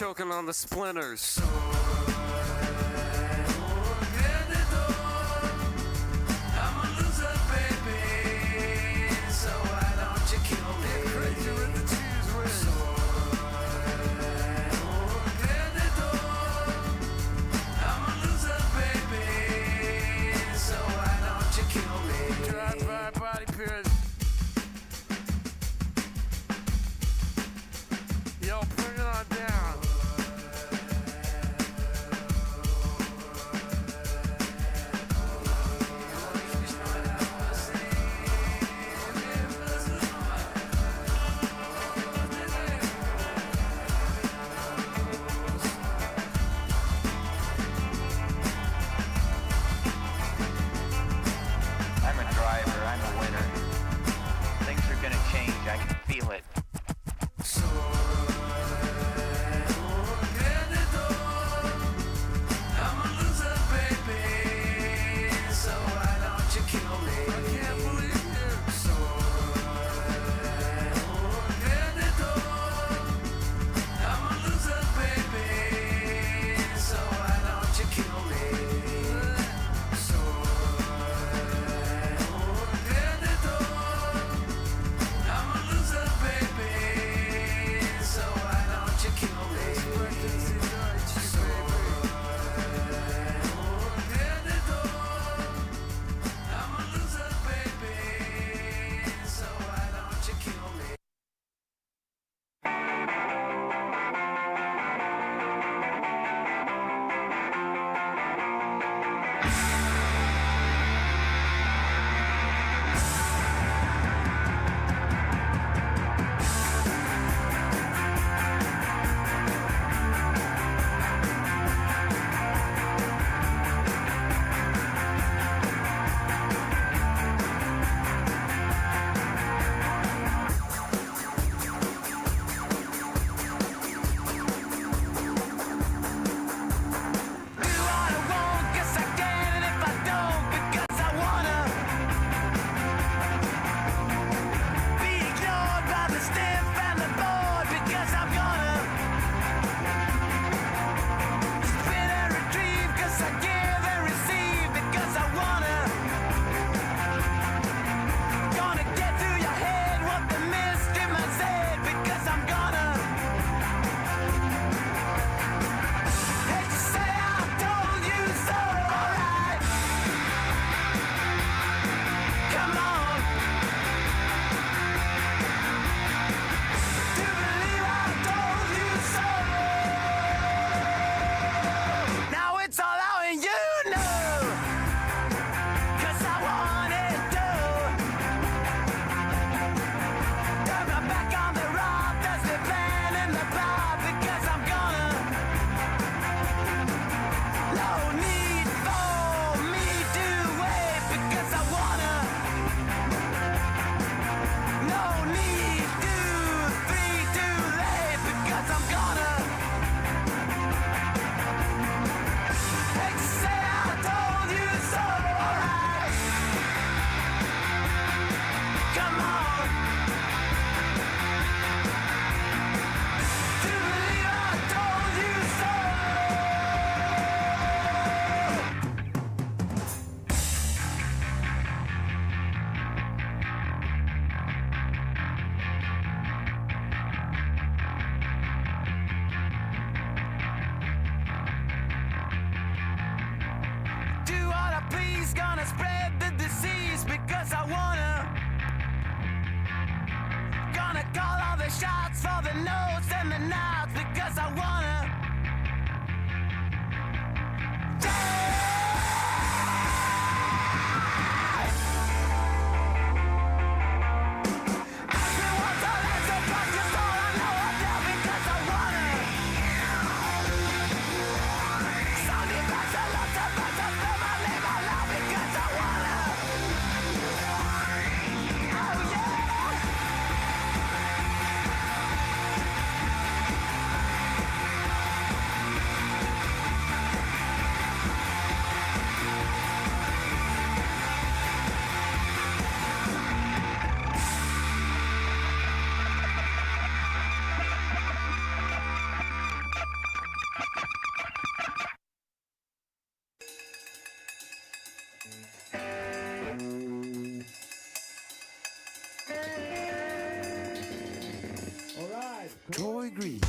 Choking on the splinters. Gonna spread the disease because I wanna. Gonna call all the shots for the notes and the nods because I wanna. Troy Green.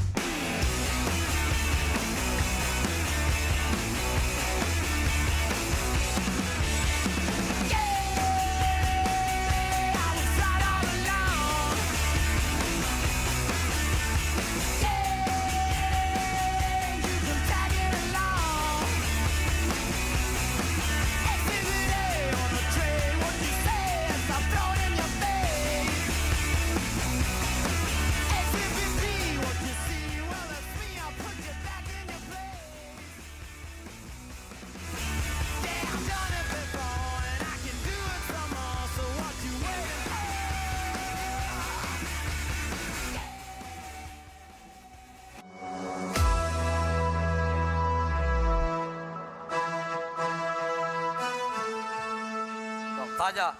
Talla.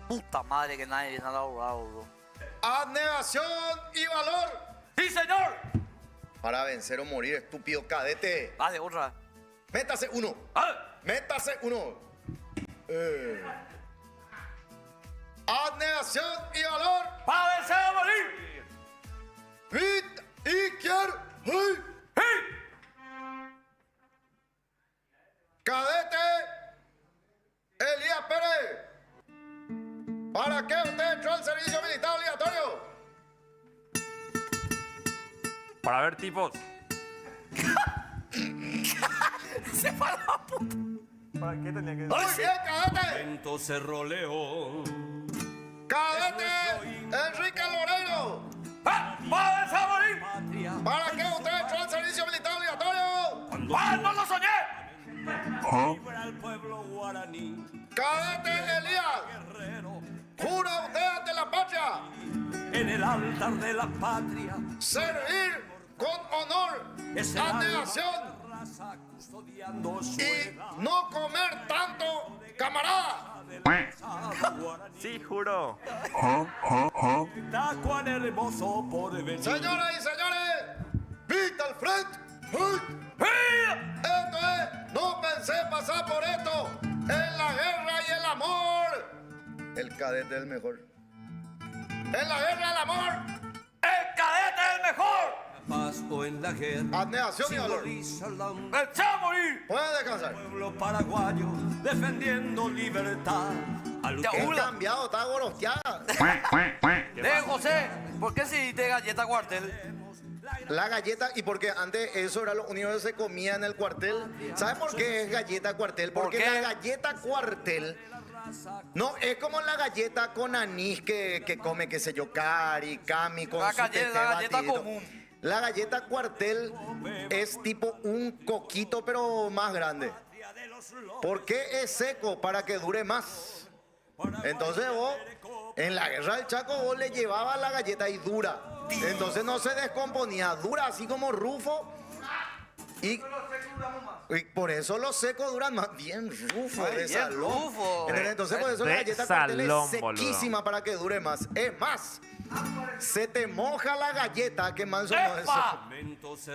Puta madre que nadie viene a laburar, bro. Abnegación y valor ¡Sí, señor! para vencer o morir, estúpido cadete. Vale, otra. Métase uno. ¡Ah! Métase uno. Abnegación y valor. ¡Para vencer a morir! Hit y quiero. ¡Hey! ¡Sí! Cadete Elías Pérez. ¿Para qué usted entró al servicio militar obligatorio? Para ver tipos. Se fue a la puta. ¿Para qué tenía que Muy bien, cadete. Entonces roleo. Cadete Enrique Loreiro. ¡Ah! ¡Para vencer a morir! ¿Para qué usted entró al servicio militar obligatorio? ¡Ah, no lo soñé! Libra al pueblo guaraní. Cadete Elías. Guerrero. ¿Jura usted ante la patria En el altar de la patria. servir con honor, Es el abnegación alma de la raza custodiando su y heredad no comer tanto, camarada? del pasado guaraní. Sí, juro. Da cuán hermoso por venir. Señoras y señores, ¡vita al frente! ¡Hey! Esto es, no pensé pasar por esto, en la guerra y el amor. El cadete es el mejor. En la guerra y el amor, ¡El cadete es el mejor! Paz o en la guerra. abnegación y valor. Simboliza la ¡Vencer a morir! Puede descansar. pueblo paraguayo defendiendo libertad. A lo Ya, que Qué Ula. cambiado, está Gorostiaga. José, ¿por qué si te galleta cuartel? La galleta, y porque antes eso era lo único que se comía en el cuartel. ¿Sabes por qué es galleta cuartel? ¿Por Porque qué? la galleta cuartel no es como la galleta con anís que come, qué sé yo, Cari, Cami, con La su galleta- teté la galleta batidito. común. La galleta cuartel es tipo un coquito, pero más grande. ¿Por qué es seco? Para que dure más. Entonces vos, en la guerra del Chaco, vos le llevabas la galleta y dura. Entonces no se descomponía, dura así como Rufo. Y por eso los secos duran más. Bien Rufo, Ay, de bien salón. Rufo. Entonces por eso la De galleta cuartel es salón, boludo. sequísima para que dure más. Es más, se te moja la galleta, que manso no es eso. ¡Epa!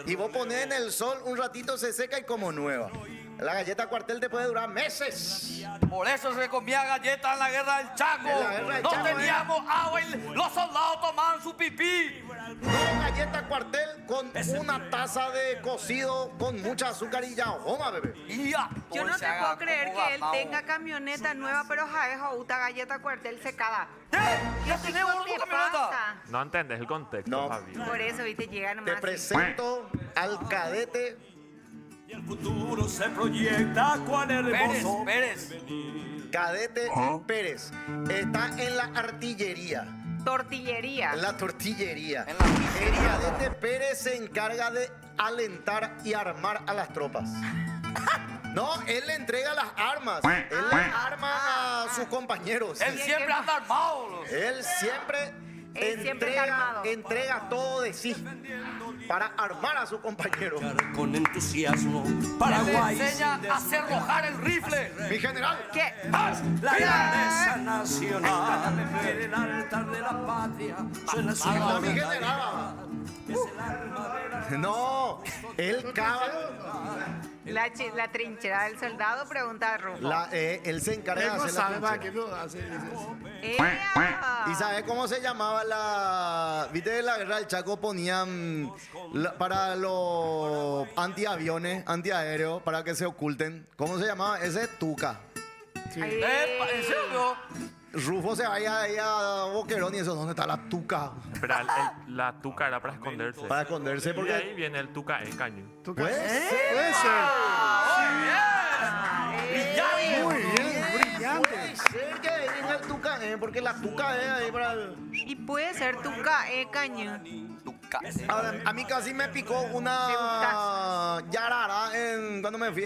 Y vos ponés en el sol un ratito, se seca y como nueva. La galleta cuartel te puede durar meses. Por eso se comía galletas en la guerra del Chaco. En la guerra del No Chaco, teníamos agua y los soldados tomaban su pipí. 2 galletas cuartel con una taza de cocido con mucha azúcar y ya, joma, bebé. Ya. Yo no te puedo creer que él tenga camioneta nueva, pero sabes, uta galleta cuartel secada. Ya ¿Qué tenemos te una camioneta. pasa? No entendés el contexto, No. Fabio. Por eso, viste, llega Te nomás. presento al cadete Y el futuro se proyecta cuán hermoso. Pérez. Cadete Pérez. Está en la artillería. Tortillería. En la tortillería. En la El cadete Pérez se encarga de alentar y armar a las tropas. No, él le entrega las armas. Él le arma a sus compañeros. Él siempre anda armado. Él siempre Él siempre está armado. entrega todo de sí para armar a sus compañeros. Con entusiasmo, Él le Paraguay enseña sin a hacer rojar el rifle. Mi general. ¿Qué? la grandeza nacional. En el altar de la patria suena su No, mi banda. general. No, él cava. La trinchera del soldado, pregunta a Rufo. Él se encarga de Él no hacer la sabe para trinchera. qué lo hace. dices. ¡Ea! ¿Y sabes cómo se llamaba la... Viste, en la guerra del Chaco ponían para los antiaviones, antiaéreos, para que se oculten. ¿Cómo se llamaba? Ese tuca. Ay, Epa, ¿en serio? Rufo se vaya ahí a Boquerón y eso, ¿dónde está la tuca? Espera, la tuca era para esconderse. Para esconderse Y de porque... ahí viene el tuca el caño. ¿Tú Puede crees? ser. Puede ser. Muy bien, Puede brillante. ser que ahí venga el tuca, porque la tuca es ahí para... Y puede ser tu caño. Tuca. A mí casi me picó una yarara cuando me fui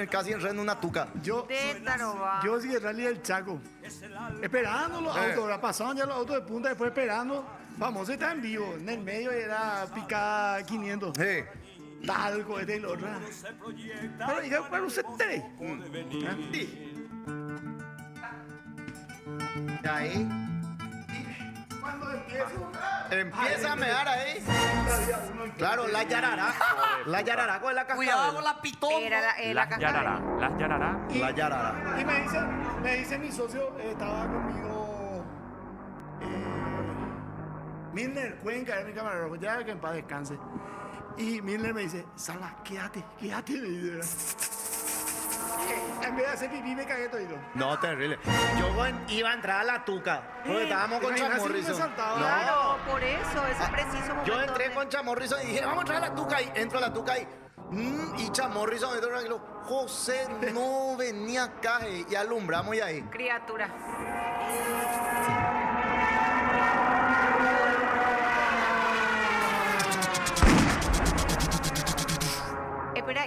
casi enredé en una tuca. Yo, De Taroba. yo sí, el rally del Chaco. Esperando los autos, ahora pasaban ya los autos de punta, después esperando. Famoso está en vivo. En el medio era picada 500. Sí. Talco, este y lo otro. Pero dije, pero usted tres. Y ahí Cuando empiezo, empieza a mear ahí. Claro, la yarara. La yarara con la Cuidado con cascabel. la pitón. Era la Las cascabel. yarará. Las yarará. La yarara. y me dice mi socio, estaba conmigo Milner Cuenca, era mi camarógrafo, ya que en paz descanse. Y Milner me dice, Sala, quédate, me dice. En vez de hacer pipí me cagué todito. No, terrible. Yo iba a entrar a la tuca. Porque estábamos con Imagina si Chamorrison. me saltaba. Claro, por eso, ese preciso momento. Yo entré donde- con Chamorrison y dije, vamos a entrar a la tuca. Y entro a la tuca y Chamorrison entró tranquilo. José no venía acá y alumbramos y ahí. Criatura. Espera,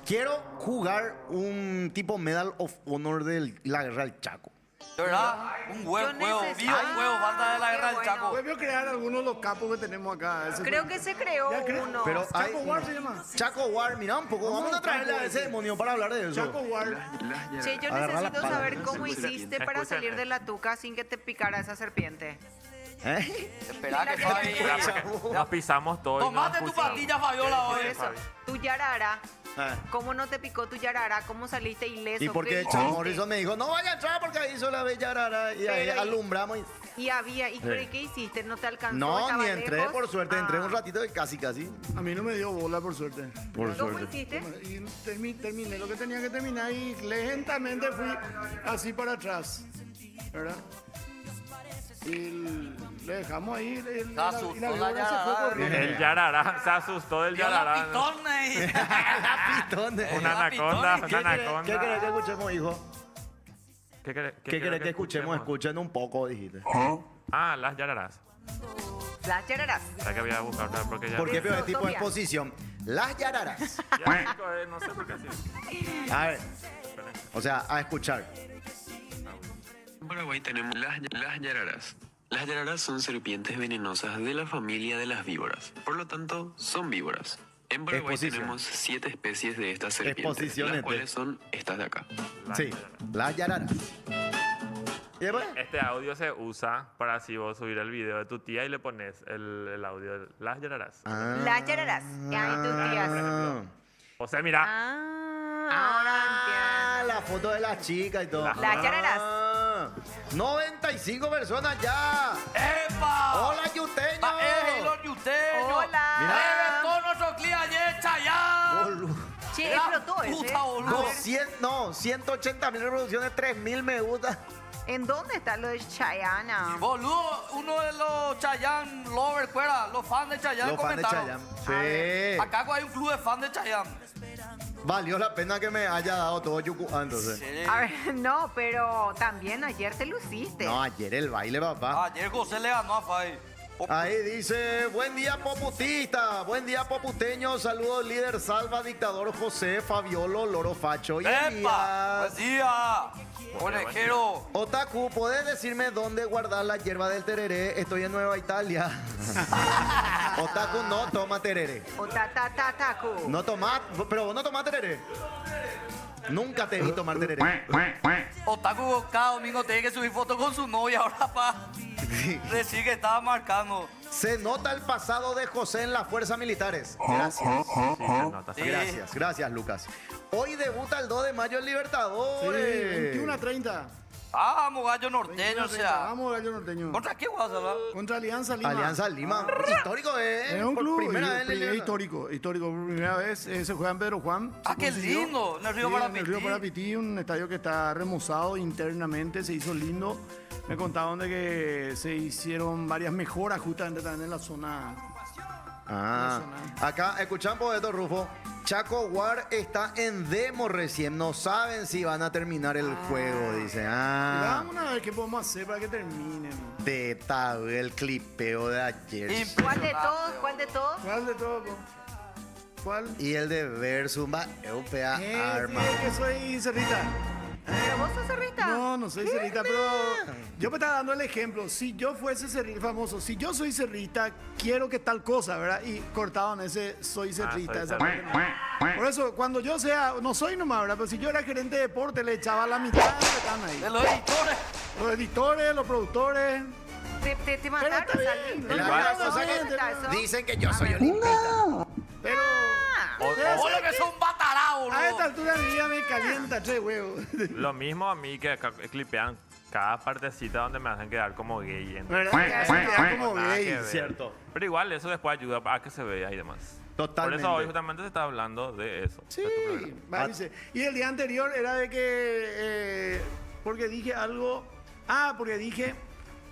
Quiero jugar un tipo Medal of Honor de la guerra del Chaco. De verdad, un buen Yo juego. necesito- Viva un juego, falta de la Qué guerra del bueno. Chaco. Vuelvo a crear algunos de los capos que tenemos acá. Ese creo fue- que se creó Ya creo, uno. Pero hay Chaco War se llama. Chaco War, mira un poco. Vamos a traerle a ese demonio para hablar de eso. Chaco War. Che, yo Agarra la necesito pala. saber cómo hiciste para Escucha, salir de la tuca sin que te picara esa serpiente. ¿Eh? Espera que Mira, Fabi. Espera, porque nos pisamos todo. y no Tomate nos tu pusimos. pastilla, Fabiola, Por hoy. eso, tu yarara, Ah. ¿cómo no te picó tu yarara? ¿Cómo saliste ileso? Y porque ¿Qué Chamorrison hiciste? me dijo, no vaya a entrar porque ahí hizo la bella rara. Y ahí Pero y- alumbramos. Y había, ¿y qué hiciste? ¿No te alcanzó? No, ¿Estaba ni entré, lejos? por suerte. Entré Ah. un ratito y casi. A mí no me dio bola, por suerte. Por ¿Cómo suerte. hiciste? Y terminé lo que tenía que terminar y lentamente fui así para atrás. ¿Verdad? Y le dejamos ahí. asustó y la la víbora se fue yarara. corriendo. El yarará. Se asustó del Vio la yarará. pitón ahí. La pitón de- Una anaconda. ¿Qué Una querés anaconda. que escuchemos, hijo? ¿Qué querés ¿Qué querés que escuchemos? Escuchen un poco, dijiste. Ah, las yararás. Las yararas. O sea que voy a buscar otra porque ya. ¿Por qué Eso, peor tipo de Sofía. exposición? Las yararas. Ya, chico, no sé por qué así. A ver. O sea, a escuchar. En Paraguay tenemos las yararas. Las yararas son serpientes venenosas de la familia de las víboras. Por lo tanto, son víboras. En Paraguay Exposición. tenemos 7 especies de estas serpientes, Exposiciones, las cuales son estas de acá. Las Sí, yararás. las yararas. ¿Y después? Este audio se usa para así vos subir el video de tu tía y le pones el audio de las yararás. Ah. Las yararas. Y ahí tus tías. Ah. O sea, mira, Ahora Ah, entiendo. la foto de las chicas y todo. Las yararas. Ah, 95 personas ya. ¡Epa! Hola, yuteño. Pa- los yuteño. Hola. Reventó nuestro clip ayer, Chayanne. Che, explotó ese. Puta, boludo. 180.000 reproducciones, 3.000 me gusta. ¿En dónde está lo de Chayanne? Boludo, uno de los Chayanne lovers, fuera, los fans de Chayanne Los fans de comentaron. Chayanne. Sí. Acá hay un club de fans de Chayanne. Valió la pena que me haya dado todo Yucupán, entonces. Sí. A ver, no, pero también ayer te luciste. No, ayer el baile, papá. Ayer José le ganó a Fay. Ahí dice, buen día poputista, buen día poputeño, saludos líder Salva, dictador José, Fabiolo, Loro Facho y ¡Epa! ¡Buen Elías. día! Conejero. Otaku, ¿podés decirme dónde guardar la hierba del tereré? Estoy en Nueva Italia. Otaku no toma tereré. O tacu. No tomás, pero vos no tomás tereré. Nunca te vi tomar tereré. Otaku cada domingo tiene que subir fotos con su novia ahora para decir que estaba marcando. Se nota el pasado de José en las fuerzas militares. Gracias. Sí, se nota, sí. Gracias, Lucas. Hoy debuta el 2 de mayo el Sí, Libertadores. 21-30. Vamos, gallo norteño, o sea. Vamos, Gallo Norteño. ¿Contra qué vas a hablar? Contra Alianza Lima. Alianza Lima. Histórico, Es un Por club primera vez en el Libertadores. histórico. Por primera vez se juega en Pedro Juan. Ah, Se qué consiguió. lindo. En el Río Sí, Parapití. en el Río Parapití, un estadio que está remozado internamente, se hizo lindo. Me contaban de que se hicieron varias mejoras justamente también en la zona. Ah, acá escuchan Poeto Rufo. Chaco War está en demo recién. No saben si van a terminar el juego, dice. Vamos a ver qué podemos hacer para que terminen. De el clipeo de ayer. ¿Cuál de todos? ¿Cuál de todos? ¿Cuál de todo? ¿Cuál? Y el de Versus va Eupea Arma. Que soy cerrita. ¿Pero vos sos cerrita? No soy cerrita, pero yo me estaba dando el ejemplo. Si yo fuese cerrita, famoso, si yo soy cerrita, quiero que tal cosa, ¿verdad? Y cortado en ese soy cerrita. soy esa cerrita. parte no. Por eso, cuando yo sea, no soy nomás, ¿verdad? Pero si yo era gerente de deporte, le echaba la mitad que están ahí. De los editores. Los editores, los productores. Te mataron, está bien. Salí. Pero No, la no, cosa no, que no, eso. Dicen que yo soy olimpista. Pero Oye, que son batarados, a esta boludo. altura de mi vida me calienta 3 huevos. Lo mismo a mí que acá clipean cada partecita donde me hacen quedar como gay. ¿Verdad? Que hacen quedar como Nada que gay. ver. Cierto. Pero igual eso después ayuda a que se vea y demás. Totalmente. Por eso hoy justamente se está hablando de eso. Sí, de tu programa. va, dice. Y el día anterior era de que, porque dije algo, porque dije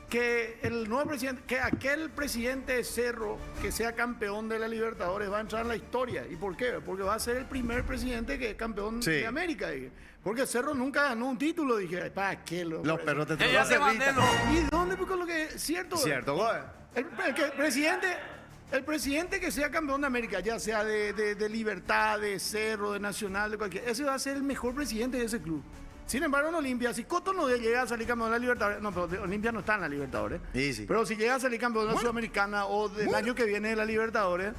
que el nuevo presidente, que aquel presidente de Cerro que sea campeón de la Libertadores va a entrar en la historia. ¿Y por qué? Porque va a ser el primer presidente que es campeón Sí. de América. Dije. Porque Cerro nunca ganó un título, dije, ¿para qué? Los perros te Que ya se mandé los. ¿Y dónde? Porque lo que cierto. Cierto, güey. El presidente que sea campeón de América, ya sea de Libertad, de Cerro, de Nacional, de cualquier, ese va a ser el mejor presidente de ese club. Sin embargo, en Olimpia, si Coto no llega a salir campeón de la Libertadores, no, pero Olimpia no está en la Libertadores. Sí, sí. Pero si llega a salir campeón de la Sudamericana o del año que viene de la Libertadores,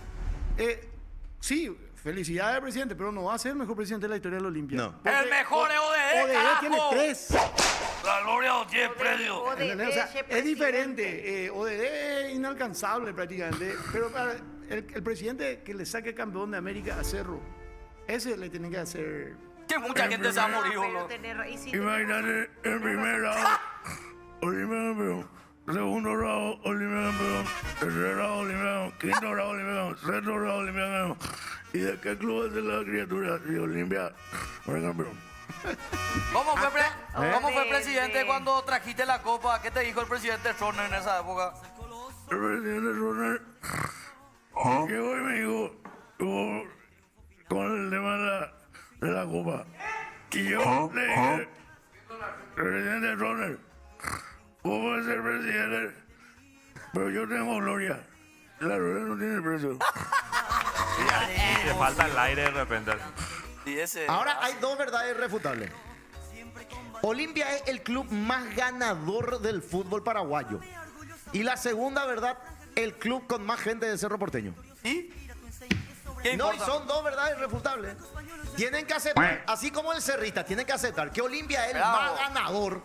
sí, felicidades al presidente, pero no va a ser el mejor presidente de la historia de la Olimpia. No. Porque El mejor es ODE, ODE tiene carajo. 3. La gloria no tiene precio. ¿Entendés? O sea, es diferente. ODD es inalcanzable prácticamente. Pero para el presidente que le saque campeón de América a Cerro, ese le tiene que hacer. Que mucha gente se va a morir, Pero boludo. Imagínate, en primer round, Olimpia campeón. Segundo round, Olimpia campeón. Tercer round, Olimpia campeón. Quinto round, Olimpia campeón. Sexto round, Olimpia campeón. ¿Y de qué club es de la criatura? Y Olimpia, fue campeón. ¿Cómo fue de- presidente de- cuando trajiste la copa? ¿Qué te dijo el presidente Troner en esa época? El presidente Roner llegó y me dijo, con el tema de la copa. Y yo le dije, presidente Roner, vos podés ser presidente, pero yo tengo gloria. La gloria no tiene precio. Te falta el aire de repente. Y ese. Ahora hay dos verdades irrefutables. Olimpia es el club más ganador del fútbol paraguayo. Y la segunda verdad, el club con más gente de Cerro Porteño. ¿Y? ¿Qué No, y importa? son dos verdades irrefutables. Tienen que aceptar, así como el cerrista, tienen que aceptar que Olimpia es el Bravo. más ganador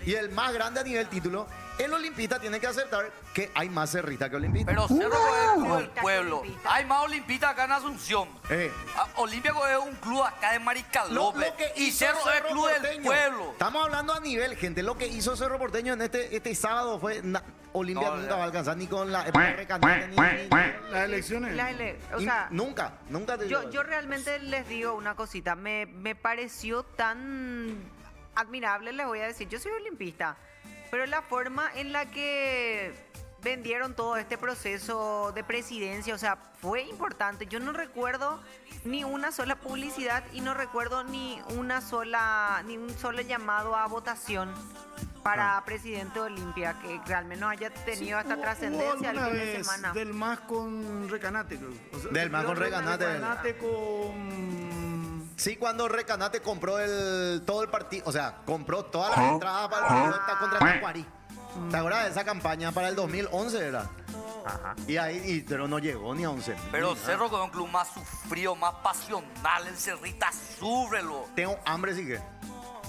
y el más grande a nivel título. El olimpista tiene que aceptar que hay más cerrista que olimpista. Pero Cerro es el club del Olimpista, pueblo. Olimpista. Hay más olimpistas acá en Asunción. Olimpia es un club acá de Maricalope. Lo que Y hizo Cerro es el Cerro club del Porteño. pueblo. Estamos hablando a nivel, gente. Lo que hizo Cerro Porteño en este sábado fue... Olimpia No, nunca ya. va a alcanzar ni con la época de Recanate, ni- Las elecciones. O y sea, nunca te digo yo eso. realmente les digo una cosita. Me pareció tan admirable, les voy a decir. Yo soy olimpista, pero la forma en la que vendieron todo este proceso de presidencia, o sea, fue importante. Yo no recuerdo ni una sola publicidad y no recuerdo ni un solo llamado a votación para presidente de Olimpia, que al menos haya tenido esta Hubo trascendencia el alguna fin de vez semana. Del MAS con Recanate, creo. O sea, Del MAS con creo que Recanate. Recanate con... Sí, cuando Recanate compró todo el partido, o sea, compró todas las entradas para el partido contra Tacuarí. ¿Te acuerdas de esa campaña para el 2011 era? Ajá. Y ahí, pero no llegó ni a 11. Pero Cerro con un club más sufrido, más pasional. El Cerrita, súbrelo. Tengo hambre, sí que.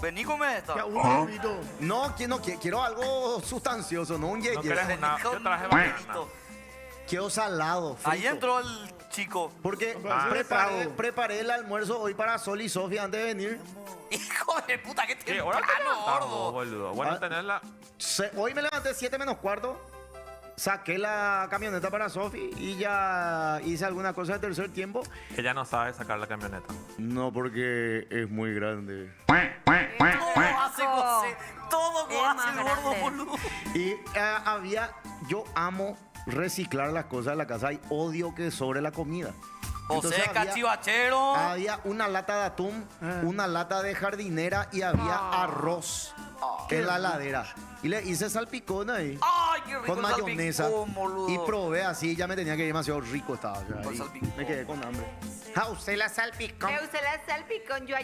Vení, come esta. Ya, un poquito. No, quiero algo sustancioso, no un ¿No yeye. querés Vení una? con Yo traje un banana. poquito. Quiero salado, frito. Ahí entró el chico. Porque Ah. preparé el almuerzo hoy para Sol y Sofía antes de venir. Hijo de puta, que ¿Qué hora te temprano, levantamos, gordo. boludo? Bueno, Ah. tenerla... Hoy me levanté 7 menos cuarto. Saqué la camioneta para Sofi y ya hice alguna cosa de tercer tiempo. Ella no sabe sacar la camioneta. No, porque es muy grande. Todo hace José. Todo Es hace más el gordo, grande. boludo. Y yo amo reciclar las cosas de la casa y odio que sobre la comida. José Entonces Cachivachero. había una lata de atún, una lata de jardinera y había arroz en la heladera. Y le hice salpicón ahí. Ay, qué rico Con el mayonesa. salpicón, boludo. Y probé así, ya me tenía que ir demasiado rico estaba. o sea, Con ahí salpicón. me quedé con hambre. Ah, usted la salpicón. Me usé la salpicón. Yo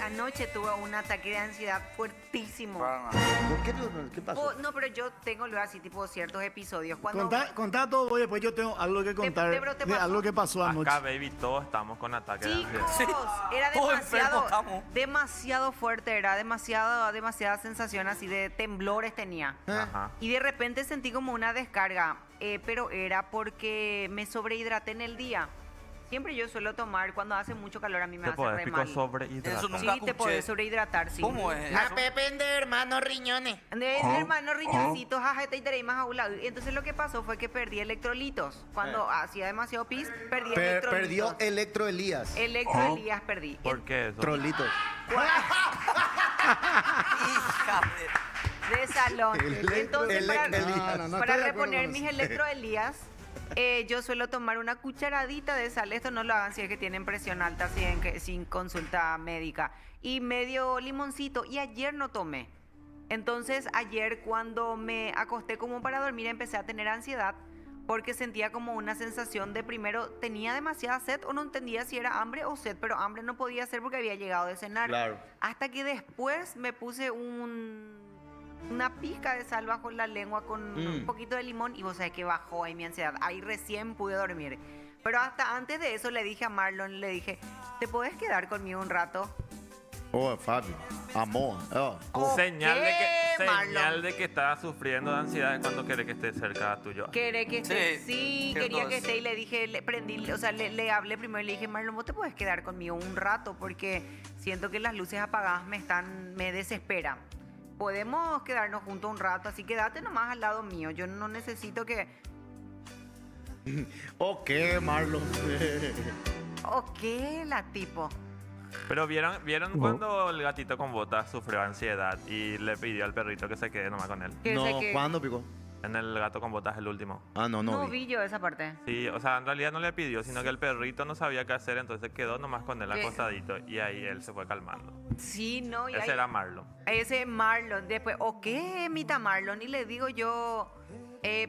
anoche tuve un ataque de ansiedad fuertísimo. ¿Por qué? ¿Qué pasó? No, pero yo tengo luego así tipo ciertos episodios. Cuando Contá todo, y después yo tengo algo que contar pero te de pasó. algo que pasó anoche. Acá, baby, todos estamos con ataque de Chicos, ansiedad. era todos enfermos estamos. demasiado fuerte, era demasiada sensación así de temblores tenía. Ajá. Y de repente sentí como una descarga, pero era porque me sobrehidraté en el día. Siempre yo suelo tomar, cuando hace mucho calor a mí me Te hace podés re pico mal. sobre Eso nunca Sí, te escuché. podés sobrehidratar, sí. ¿Cómo es eso? Depende, hermano riñones. Hermano, riñoncitos, jaja, te iré más a un lado. Y entonces lo que pasó fue que perdí electrolitos. Cuando hacía demasiado pis, perdí electrolitos. Perdió Electro Elías. Electrolías perdí. ¿Por qué eso? Trolitos. Hija de... De salón. Entonces, para Electroelías. No, no para estoy de acuerdo reponer con mis eso. electroelías, yo suelo tomar una cucharadita de sal. Esto no lo hagan si es que tienen presión alta, sin consulta médica. Y medio limoncito. Y ayer no tomé. Entonces, ayer cuando me acosté como para dormir, empecé a tener ansiedad. Porque sentía como una sensación de primero, tenía demasiada sed o no entendía si era hambre o sed, pero hambre no podía ser porque había llegado de cenar. Claro. Hasta que después me puse una pizca de sal bajo la lengua con un poquito de limón y vos sabés que bajó ahí mi ansiedad. Ahí recién pude dormir. Pero hasta antes de eso le dije a Marlon, le dije, ¿te podés quedar conmigo un rato? Oh, Fabio. Amor. Oh. Señal Marlon? de que estás sufriendo de ansiedad cuando querés que esté cerca tuyo. ¿Querés que esté? Sí, Sí, cierto quería que es. esté y le dije, le hablé primero y le dije, Marlon, vos te puedes quedar conmigo un rato porque siento que las luces apagadas me desesperan. Podemos quedarnos juntos un rato, así quédate nomás al lado mío. Yo no necesito que... Ok, Marlon. Ok, la tipo. Pero vieron cuando el gatito con botas sufrió ansiedad y le pidió al perrito que se quede nomás con él. Que No, sé que- ¿cuándo picó? En el gato con botas, el último. Ah, no No vi. vi yo esa parte. Sí, o sea, en realidad no le pidió, sino que el perrito no sabía qué hacer, entonces quedó nomás con él ¿Qué? acostadito y ahí él se fue calmando. Sí, no. Y Ese ahí- era Marlon. Ese Marlon. Después, ok, mita Marlon. Y le digo yo,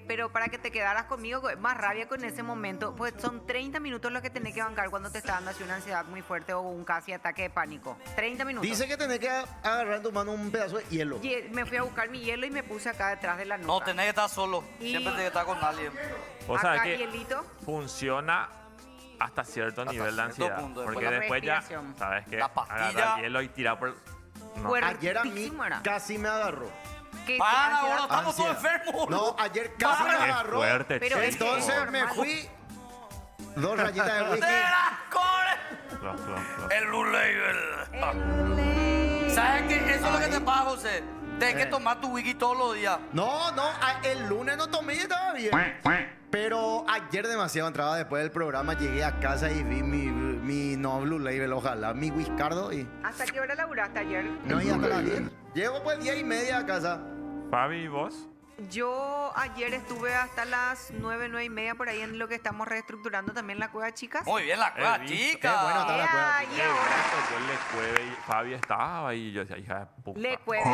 pero para que te quedaras conmigo, más rabia con ese momento. Pues son 30 minutos los que tenés que bancar cuando te está dando así una ansiedad muy fuerte o un casi ataque de pánico. 30 minutos. Dice que tenés que agarrar en tu mano un pedazo de hielo. Me fui a buscar mi hielo y me puse acá detrás de la nuca. No, tenés que estar solo. Y- Siempre tenés que estar con alguien. O sea, Acá que hielito. funciona hasta cierto nivel de cierto ansiedad. punto, Porque después la después ya, respiración. ¿sabes qué? La pastilla. Agarrar hielo y tirar por... No. Ayer a mí Fuertísimo era. casi me agarró. ¿Qué Para, ansiedad? gordo, estamos todos Ansiedad. enfermos. No, ayer casi me Es agarró. fuerte, Pero chico. es que- Entonces me normal. fui 2 rayitas de ¡De whisky. la core! Flo, flo, flo. El Blue Label. El ¿Sabes qué? Eso es lo que te pasa, José. Tienes que tomar tu wiki todos los días. No, el lunes no tomé y estaba bien. Pero ayer demasiado entraba después del programa, llegué a casa y vi mi no Blue Label, ojalá, mi Whiskardo y... ¿Hasta qué hora laburaste ayer? No, y hasta las 10. Llego pues 10:30 a casa. Fabi, ¿y vos? Yo ayer estuve hasta las 9:30 por ahí en lo que estamos reestructurando también la cueva, chicas. Muy bien, la cueva, visto. chica. Qué bueno está la cueva. Ay, Qué ahora. bueno, tocó el Lecueve y Fabi estaba ahí y yo decía, hija de puta. Le cueve.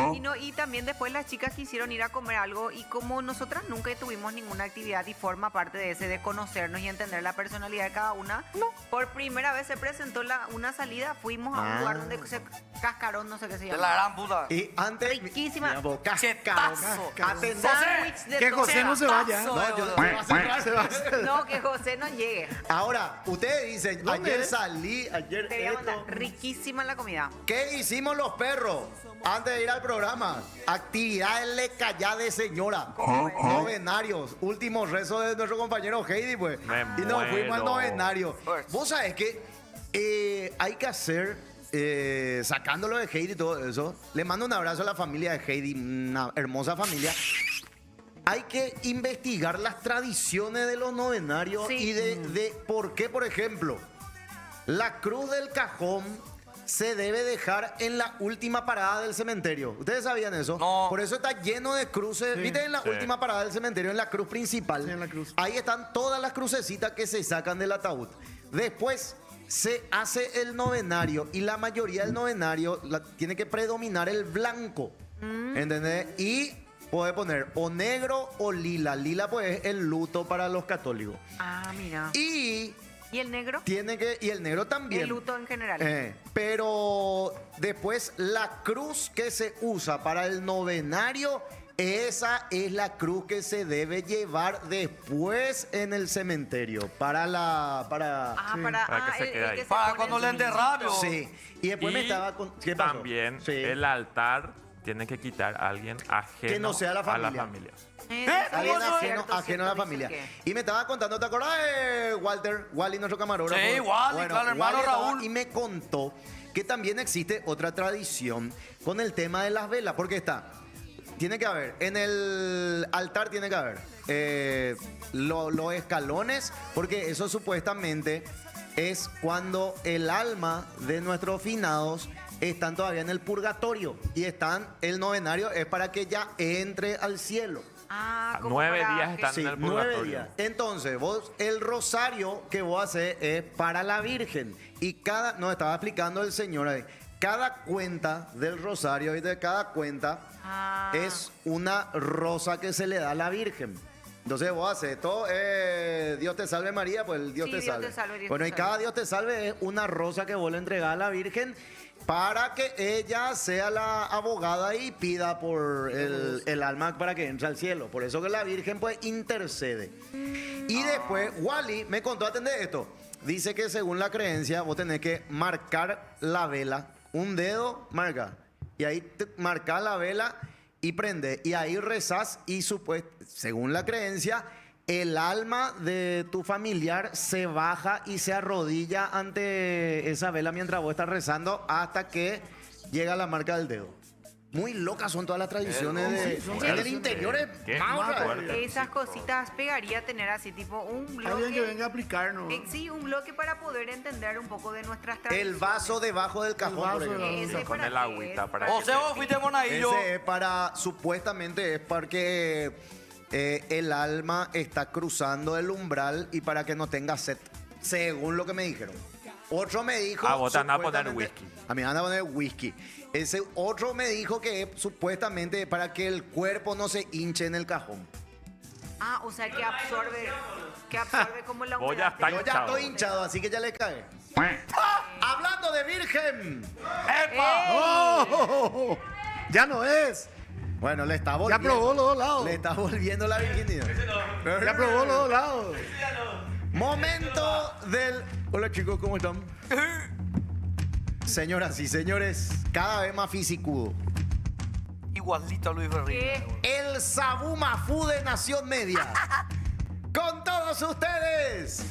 Y también después las chicas quisieron ir a comer algo y como nosotras nunca tuvimos ninguna actividad y forma parte de ese de conocernos y entender la personalidad de cada una, por primera vez se presentó una salida, fuimos a un lugar donde se cascarón, no sé qué se De llama. la gran puta. Y antes... Riquísima. Mira, vos, Chetazo. Atendé. Sándwich de Que todo. José no se vaya. Chetazo, No, yo boludo. se va a cerrar, se va a cerrar. No, que José no llegue. Ahora, ustedes dicen, ¿Dónde ayer es? salí, ayer Te voy a esto. mandar. Riquísima la comida. ¿Qué hicimos los perros antes de ir al programa? Actividades le callá de señora. Novenarios. Último rezo de nuestro compañero Heidi, pues. Me Y nos fuimos al muero. novenario. Vos sabés que hay que hacer, sacándolo de Heidi y todo eso. Le mando un abrazo a la familia de Heidi, una hermosa familia. Hay que investigar las tradiciones de los novenarios Sí. y de por qué, por ejemplo, la cruz del cajón se debe dejar en la última parada del cementerio. ¿Ustedes sabían eso? No. Por eso está lleno de cruces. ¿Viste? En la Sí. última parada del cementerio, en la cruz principal. Sí, en la cruz. Ahí están todas las crucecitas que se sacan del ataúd. Después se hace el novenario y la mayoría del novenario tiene que predominar el blanco. ¿Entendés? Y puede poner o negro o lila. Lila pues es el luto para los católicos. Ah, mira. Y ¿Y el negro? y el negro también. El luto en general. Pero después la cruz que se usa para el novenario, esa es la cruz que se debe llevar después en el cementerio para Ah, Sí, para para que se quede ahí. se Para pone cuando en le su enterraron. nichito. Sí. Y después me Y estaba ¿qué pasó? también Sí. el altar tiene que quitar a alguien ajeno Que no sea la a la familia. familia. Alguien Cierto, ajeno a la cierto, familia. dicen Y me estaba contando, ¿te acordás de Walter? Wally, nuestro camarógrafo. Sí, Wally, claro, hermano estaba Raúl. Y me contó que también existe otra tradición con el tema de las velas. Porque tiene que haber, en el altar tiene que haber los escalones, porque eso supuestamente es cuando el alma de nuestros finados están todavía en el purgatorio y el novenario es para que ya entre al cielo. Ah, como 9 para días que- están Sí, en el 9 purgatorio. días. Entonces, el rosario que vos haces es para la Virgen. Y nos estaba explicando el Señor ahí. Cada cuenta del rosario y de cada cuenta Ah. es una rosa que se le da a la Virgen. Entonces vos haces esto, Dios te salve María, pues el Dios Sí, te Dios salve. te salve, Dios Bueno, te y salve. cada Dios te salve es una rosa que vos le entregás a la Virgen para que ella sea la abogada y pida por el alma para que entre al cielo. Por eso que la Virgen pues intercede. Y después Wally me contó, atender esto. Dice que según la creencia vos tenés que marcar la vela, un dedo marca. Y ahí marcás la vela y prende. Y ahí rezás y según la creencia, el alma de tu familiar se baja y se arrodilla ante esa vela mientras vos estás rezando hasta que llega la marca del dedo. Muy locas son todas las tradiciones en el interior es ¿Qué? más otra vez. Fuerte. Esas cositas pegaría tener así tipo un bloque. Alguien que venga a aplicarnos. Sí, un bloque para poder entender un poco de nuestras tradiciones. El vaso debajo del cajón, vaso por ejemplo. debajo del Ese Con para el qué agüita es, para O sea, vos fuiste monaguillo. Ese es supuestamente es porque el alma está cruzando el umbral y para que no tenga sed, según lo que me dijeron. Otro me dijo... Ah, vos te van a poner supuestamente- whisky. A mí me van a poner whisky. Ese otro me dijo que es supuestamente para que el cuerpo no se hinche en el cajón. Ah, o sea, que absorbe como la Vos humedad. ya está Yo ya hinchado. estoy hinchado, así que ya le cae. Hablando de virgen. ¡Oh! Ya no es. Bueno, le está Ya volviendo. probó los dos lados. Le está volviendo la virginidad. Ya probó los dos lados. Momento del... Hola chicos, ¿cómo están? Señoras y señores, cada vez más fisicudo. Igualito a Luis Ferrín. ¿Qué? El Sabu Mafú de Nación Media. Con todos ustedes.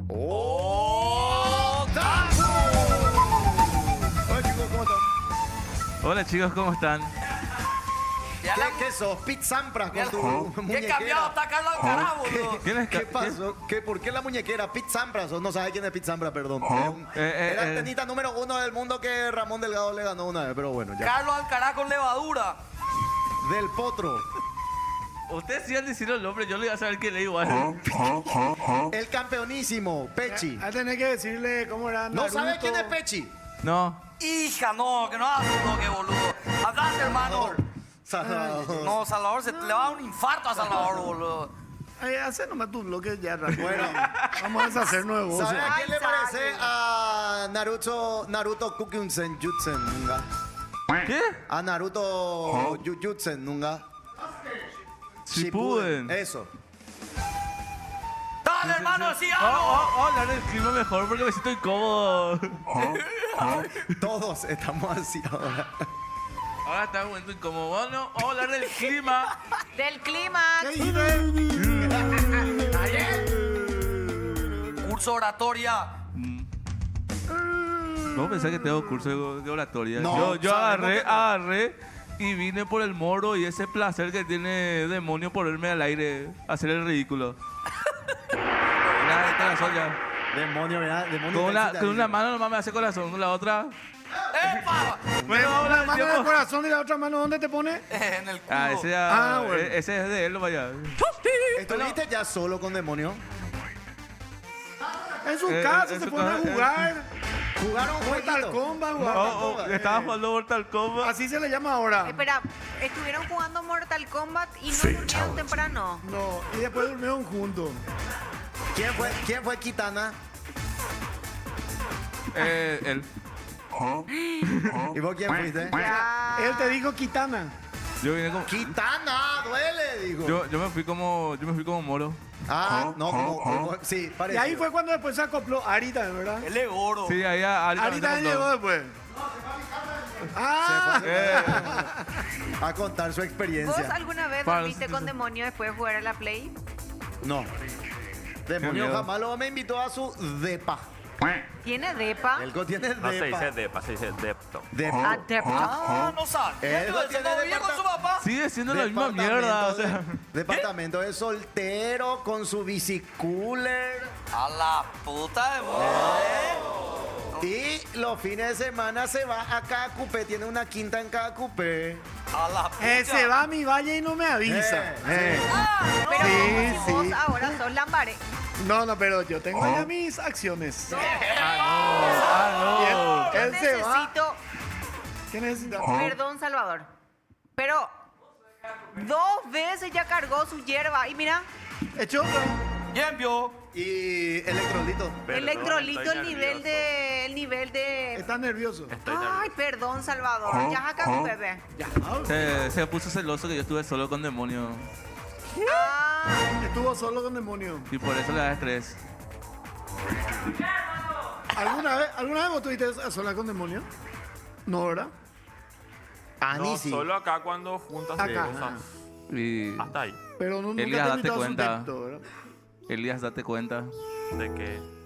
¡Oh! Hola chicos, ¿cómo están? Hola chicos, ¿cómo están? Ya la- ¿Qué sos? Pete Sampras con ya tu la- ¿Qué muñequera. cambiado está Carlos Alcaraz, boludo? ¿Quién es ¿Qué pasó? ¿Por qué la muñequera? Pete Sampras, o no sabe quién es Pete Sampras, perdón. Era el tenista número 1 del mundo que Ramón Delgado le ganó una vez, pero bueno, ya. Carlos Alcaraz con levadura. Del Potro. Ustedes sigan diciendo el nombre, yo le voy a saber quién es igual. El campeonísimo, Pechi. A tener que decirle cómo era ¿No Naruto. sabe quién es Pechi? No. Hija, no, que no hagas un toque, boludo. Andate, hermano. Salvador. No, Salvador, se le va a dar un infarto a Salvador, boludo. Ay, hace nomás tu bloque ya, rápido. Bueno. Vamos a deshacernos de vos. ¿Sabe a quién le Ay, parece sabe. a Naruto Kukyunsen Jutsen nunga? ¿Qué? A Naruto Jutsen nunga. Shippuden. Eso. Dale, hermano, sí, algo. Hablar del clima mejor porque me siento incómodo. Todos estamos así ahora. Ahora está un momento incómodo. Bueno, vamos a hablar del clima. Del clima. ¿Qué dijiste? Curso oratoria. No pensé que tengo curso de oratoria. No, yo sabemos que no. agarré y vine por el moro y ese placer que tiene demonio por irme al aire, hacer el ridículo. Nada, de corazón ya. Demonio, ¿verdad? Demonio. Con una mano nomás me hace corazón, con la otra. ¡Epa! Bueno, vamos a Una hablar mano en del el corazón y la otra mano, ¿dónde te pone? En el culo. ese, ya, Ah, bueno. ese es de él, vaya. ¿Estuviste ya solo con demonio? En su En casa se su pone a casa, jugar. ¿Jugaron Mortal jueguito? Kombat, Oh, oh, jugar. estaba jugando Mortal Kombat. Así se le llama ahora. Espera, estuvieron jugando Mortal Kombat y no durmieron temprano. No, y después durmieron juntos. ¿Quién fue Kitana? Él. ¿Y vos quién fuiste? Ya. Él te dijo Kitana. Yo vine como. Kitana, duele, dijo. Yo me fui como moro. Ah, no, como sí, Y parece. ahí fue cuando después se acopló Ari también, ¿verdad? Él es oro. Sí, ahí Ari Ari también también se llegó compró. después. Ah, A contar su ¿Vos experiencia. alguna vez Para- dormiste con demonio después de jugar a la Play? No. Demonio miedo. jamás lo me invitó a su depa. ¿Tiene depa? El co tiene No se depa. dice depa, se dice depto. Depa. Ah, depa. Ah, no sabe. Él Se tiene no vive con su papá. Sigue siendo la misma mierda, o sea. Departamento de soltero con su bicicooler. A la puta de madre. Y los fines de semana se va a cada cupé. Tiene una quinta en cada cupé. A la puta. se va a mi valle y no me avisa. Pero Sí, como si sí. vos ahora sos lambaré. No, no, pero yo tengo ya mis acciones. Ah, Y él se va. Necesito, ¿Qué necesita? perdón Salvador, pero 2 veces ya cargó su hierba y mira, Echó. Bien, vio. Y electrolito. Perdón, electrolito, estoy el nivel de. Está nervioso. Ay, perdón Salvador, ya acá tu bebé. Se puso celoso que yo estuve solo con demonio. Ah, Estuvo solo con demonio. Y por eso le da estrés. ¿Alguna vez vos estuviste a sola con demonio? No, ¿verdad? Ani No, sí. solo acá cuando juntas Acá. cosas. Y Hasta ahí. Pero no, nunca Elías, te date invitó a su cuenta. texto, ¿verdad? Elías, date cuenta De que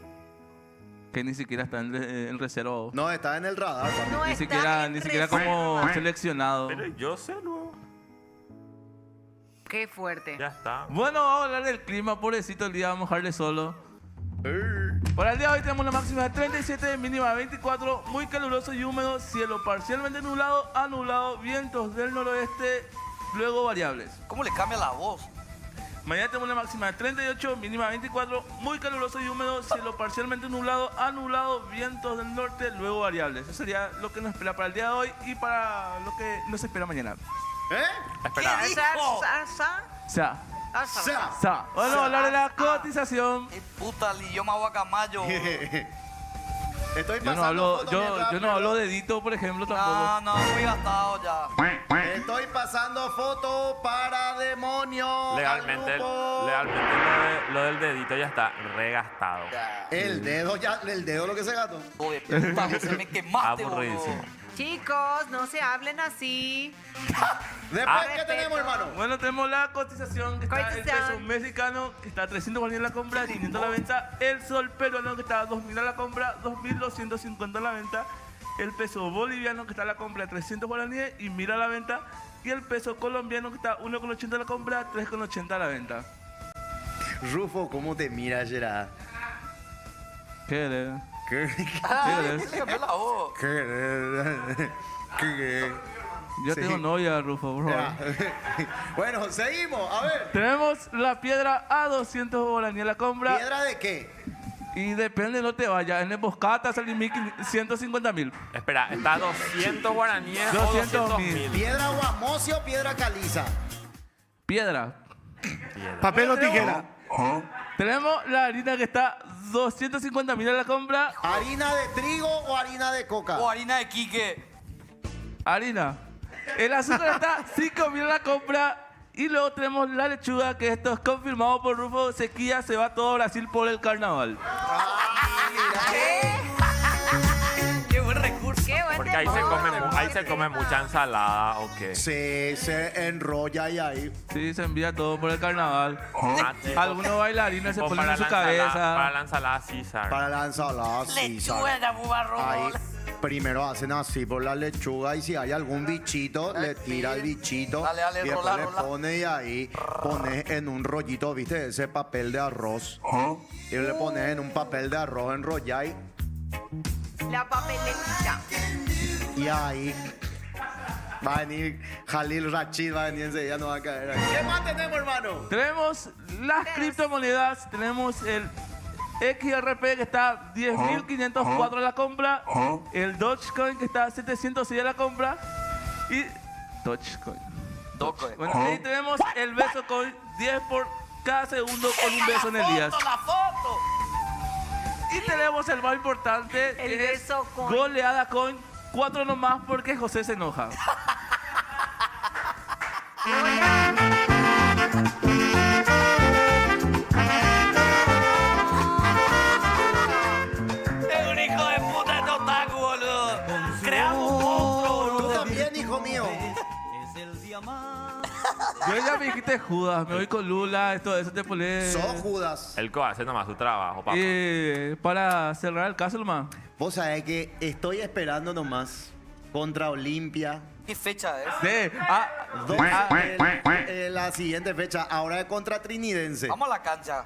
que ni siquiera está en reserva. No, está en el radar. papi. no Ni está siquiera, en ni siquiera como reserva. seleccionado. pero yo sé luego. Qué fuerte. Ya está. Bueno, vamos a hablar del clima, pobrecito, el día vamos a dejarle solo. Para el día de hoy tenemos una máxima de 37, mínima de 24, muy caluroso y húmedo, cielo parcialmente nublado, anulado, vientos del noroeste, luego variables. ¿Cómo le cambia la voz? Mañana tenemos una máxima de 38, mínima de 24, muy caluroso y húmedo, cielo parcialmente nublado, anulado, vientos del norte, luego variables. Eso sería lo que nos espera para el día de hoy y para lo que nos espera mañana. Espera. ¿Qué Sa- dijo? sa- Sa. Bueno, vamos a hablar de la cotización. ¡Qué puta idioma guacamayo! Estoy Yo no pasando hablo, fotos yo mientras no hablo dedito, por ejemplo, No, tampoco. no, muy gastado ya. Estoy pasando fotos para demonio. al Legalmente, grupo. lo del dedito ya está regastado. El dedo lo que se gato. Joder, puta, vos se me quemaste, Aburridísimo. boludo. Chicos, no se hablen así. Después, ¿qué Respeto. tenemos, hermano? Bueno, tenemos la cotización que está el Cotización. peso mexicano, que está a 340 en la compra, 500 a la venta. El sol peruano, que está a 2.000 a la compra, 2.250 a la venta. el peso boliviano que está a la compra a 300 guaraníes y 1000 a la venta. Y el peso colombiano que está 1,80 a la compra, 3,80 a la venta. Rufo, ¿cómo te mira, Gerard? ¿Qué eres? ¿Qué? Ay, le cambió la voz. ¿Qué? Yo Sí. tengo novia, Rufo, por favor. Ya. Bueno, seguimos. A ver. Tenemos la piedra a 200 guaraníes a la compra. ¿Piedra de qué? Y depende, no te vayas. En emboscada salí 150.000. Espera, ¿está a 200 guaraníes o 200.000? 200.000? ¿Piedra guamosia o piedra caliza? Piedra. Papel o tijera. Tenemos la harina que está 250.000 a la compra. ¿Harina de trigo o harina de coca? O harina de Quique. Harina. El azúcar está 5.000 a la compra. Y luego tenemos la lechuga, que esto es confirmado por Rufo. Sequía, se va todo Brasil por el carnaval. Qué buen recurso. Qué buen Porque ahí se come mucha ensalada, ¿o qué? Sí, se enrolla y ahí. Sí, se envía todo por el carnaval. Ah, tipo- Algunos bailarines se tipo ponen en su para cabeza. la ensalada César. Para la ensalada, sí. Lechuga de bubarro. Ahí primero hacen así por la lechuga y si hay algún bichito, le tira el bichito. Dale, dale, y después rola, le rola. pone y ahí pones en un rollito, ¿viste? Ese papel de arroz. Y le pones en un papel de arroz enrolláis La papeletita. y ahí va a venir Jalil Rachid, va a venir enseguida, no va a caer ahí. ¿Qué más tenemos, hermano? Tenemos las criptomonedas. Tenemos el XRP que está 10.504 a la compra. El Dogecoin que está 706 a la compra. Y Dogecoin. Bueno, ahí tenemos el Besocoin 10 por cada segundo con un beso en Elías. ¡La foto! Y tenemos el más importante, El que es Besocoin. Goleada Coin. 4 nomás porque José se enoja. Es un hijo de puta este otaku, boludo. Creamos un monstruo, Tú boludo. también, hijo mío. Yo ya me dijiste Judas, me voy con Lula, esto eso te pones. Sos Judas. El co hace nomás su trabajo, papá. Para cerrar el caso, nomás. Vos sabés que estoy esperando nomás contra Olimpia. ¿Qué fecha es? La siguiente fecha, ahora es contra Trinidense. Vamos a la cancha.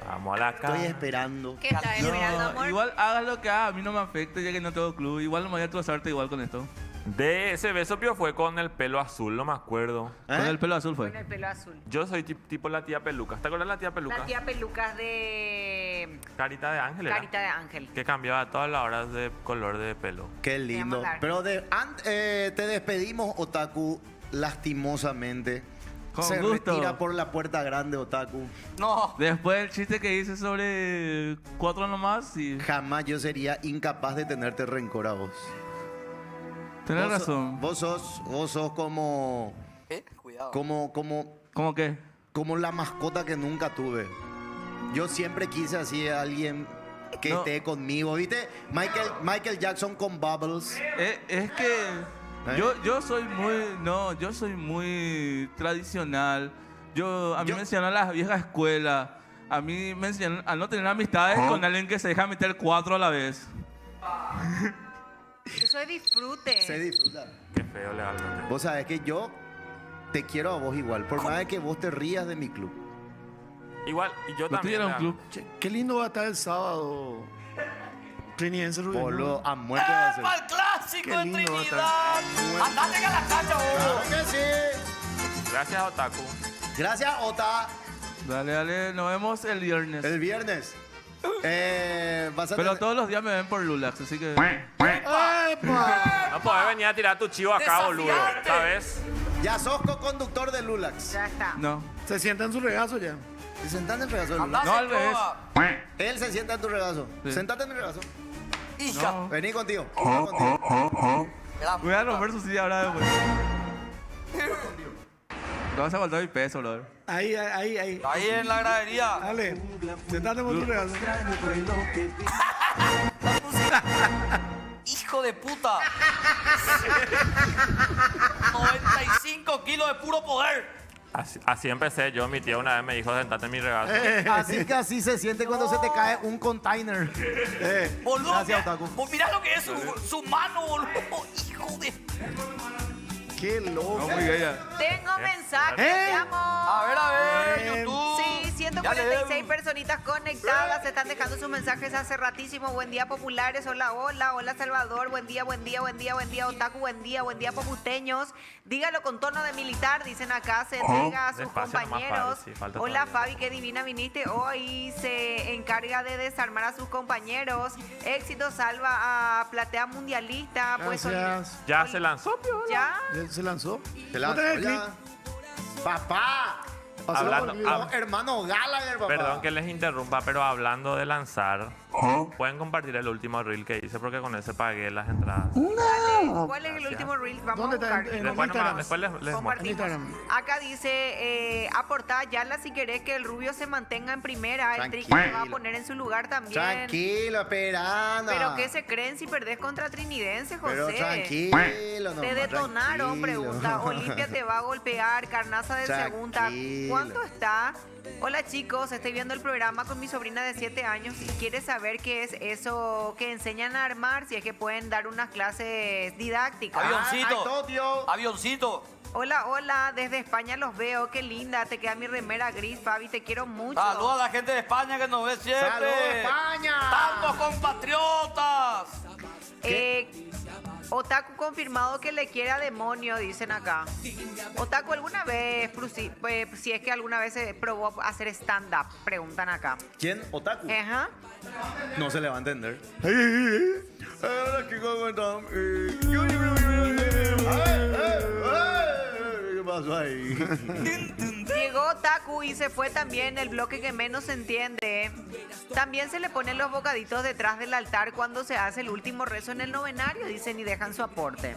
Vamos a la Estoy casa. esperando. ¿Qué estás esperando, amor? Igual hagas lo que hagas, a mí no me afecta ya que no tengo club. Igual no me voy a trozarte igual con esto. De ese beso Pio fue con el pelo azul, no me acuerdo. ¿Eh? Con el pelo azul fue. Con el pelo azul. Yo soy tipo la tía Pelucas. ¿Te acuerdas de la tía Pelucas? La tía Pelucas de Carita de Ángel, ¿era? Carita de Ángel. Que cambiaba todas las horas de color de pelo. Qué lindo. Larga. Pero te despedimos, Otaku, lastimosamente. Con Se gusto. retira por la puerta grande, Otaku. No. Después del chiste que hice sobre 4 nomás, y Jamás yo sería incapaz de tenerte rencor a vos. tenés Vos so- razón. Vos sos como Cuidado. ¿Cómo qué? como la mascota que nunca tuve. Yo siempre quise así a alguien que No. esté conmigo. ¿Viste? Michael Jackson con Bubbles. Es que yo soy muy tradicional. A mí me enseñaron a la vieja escuela. A mí me enseñaron a no tener amistades con alguien que se deja meter 4 a la vez. Eso es disfrute. Se disfruta. Qué feo legalmente. Vos sabés que yo te quiero a vos igual. Por más de que vos te rías de mi club. Igual, y yo No también. tuviera un club. Che, qué lindo va a estar el sábado. Trinidense Rubén. Boludo, a muerte va a ser. ¡Para el clásico Qué de lindo va a Trinidad! ¡Andate a la cancha, boludo! Claro que sí. Gracias, Otaku. Gracias, Ota. Dale, nos vemos el viernes. El viernes. Vas a Pero tener- todos los días me ven por Lulax, así que... ¡Epa! No podés venir a tirar tu chivo acá, boludo. Desafiante. ¿Sabes? Ya sos co-conductor de Lulax. Ya está. No. Se sienta en su regazo ya. ¿Te sentás en el regazo de Andá, Lulax? No, al revés. Secoa. Él se sienta en tu regazo. Sí. Sentate en mi regazo. Hija. No. Vení contigo. Vení contigo. La Voy a puta. romper su silla ahora después. No vas a faltar mi peso, brother. Ahí. Ahí en la gradería. Dale. Sentate en tu regazo. Hijo de puta. 95 kilos de puro poder. Así empecé yo. Mi tía una vez me dijo, sentate en mi regalo. Así que así se siente cuando se te cae un container. Boludo, Gracias, mira, Otaku. vos mirá lo que es su mano, boludo. Hijo de... Qué loco. No, muy bella. Tengo mensajes, te amo. A ver, YouTube. Sí, Ya 146 leemos. personitas conectadas, se están dejando sus mensajes hace ratísimo. Buen día, populares. Hola, hola, hola, Salvador. Buen día, buen día, buen día, buen día, Otaku. Buen día, popusteños. Dígalo con tono de militar, dicen acá. Se entrega a sus Despacio nomás, compañeros. Fabi, sí, falta Hola, todavía. Fabi, qué divina viniste. Hoy se encarga de desarmar a sus compañeros. Éxito, salva a Platea Mundialista. Pues, Gracias. ¿Ya se lanzó, tío? ya. ¿Ya se lanzó? Se ¿No lanzó tenés ya. clip? Papá. Pásalo Hablando- por video. hab- Hermano Gallagher, papá. Perdón que les interrumpa, pero hablando de lanzar, pueden compartir el último reel que hice porque con ese pagué las entradas. Dale, ¿cuál es el último reel? Vamos ¿Dónde a está? buscar. En Después, Instagram. después les muestro. Compartimos. Instagram. Acá dice, aportá Yala si querés que el rubio se mantenga en primera. El Triqui Tranquilo. lo va a poner en su lugar también. Tranquilo, esperando. Pero ¿qué se creen si perdés contra Trinidense, José? Pero tranquilo, Te nomás, detonaron, tranquilo. pregunta. Olimpia te va a golpear, Carnaza del Segunda. Tranquilo. ¿Cuánto está? Hola chicos, estoy viendo el programa con mi sobrina de 7 años y quiere saber qué es eso que enseñan a armar, si es que pueden dar unas clases didácticas. Avioncito. I told you. Avioncito. Hola, hola, desde España los veo, qué linda, te queda mi remera gris, Fabi, te quiero mucho. Saludos a la gente de España que nos ve siempre. ¡Saludos, España! ¡Tantos compatriotas! Otaku confirmado que le quiere a demonio, dicen acá. Otaku, ¿alguna vez, si es que alguna vez se probó hacer stand-up? Preguntan acá. ¿Quién? ¿Otaku? Ajá. No se le va a entender. ¿Qué pasó ahí? Llegó Otaku y se fue también el bloque que menos se entiende. También se le ponen los bocaditos detrás del altar cuando se hace el último rezo en el novenario, dicen, y dejan su aporte.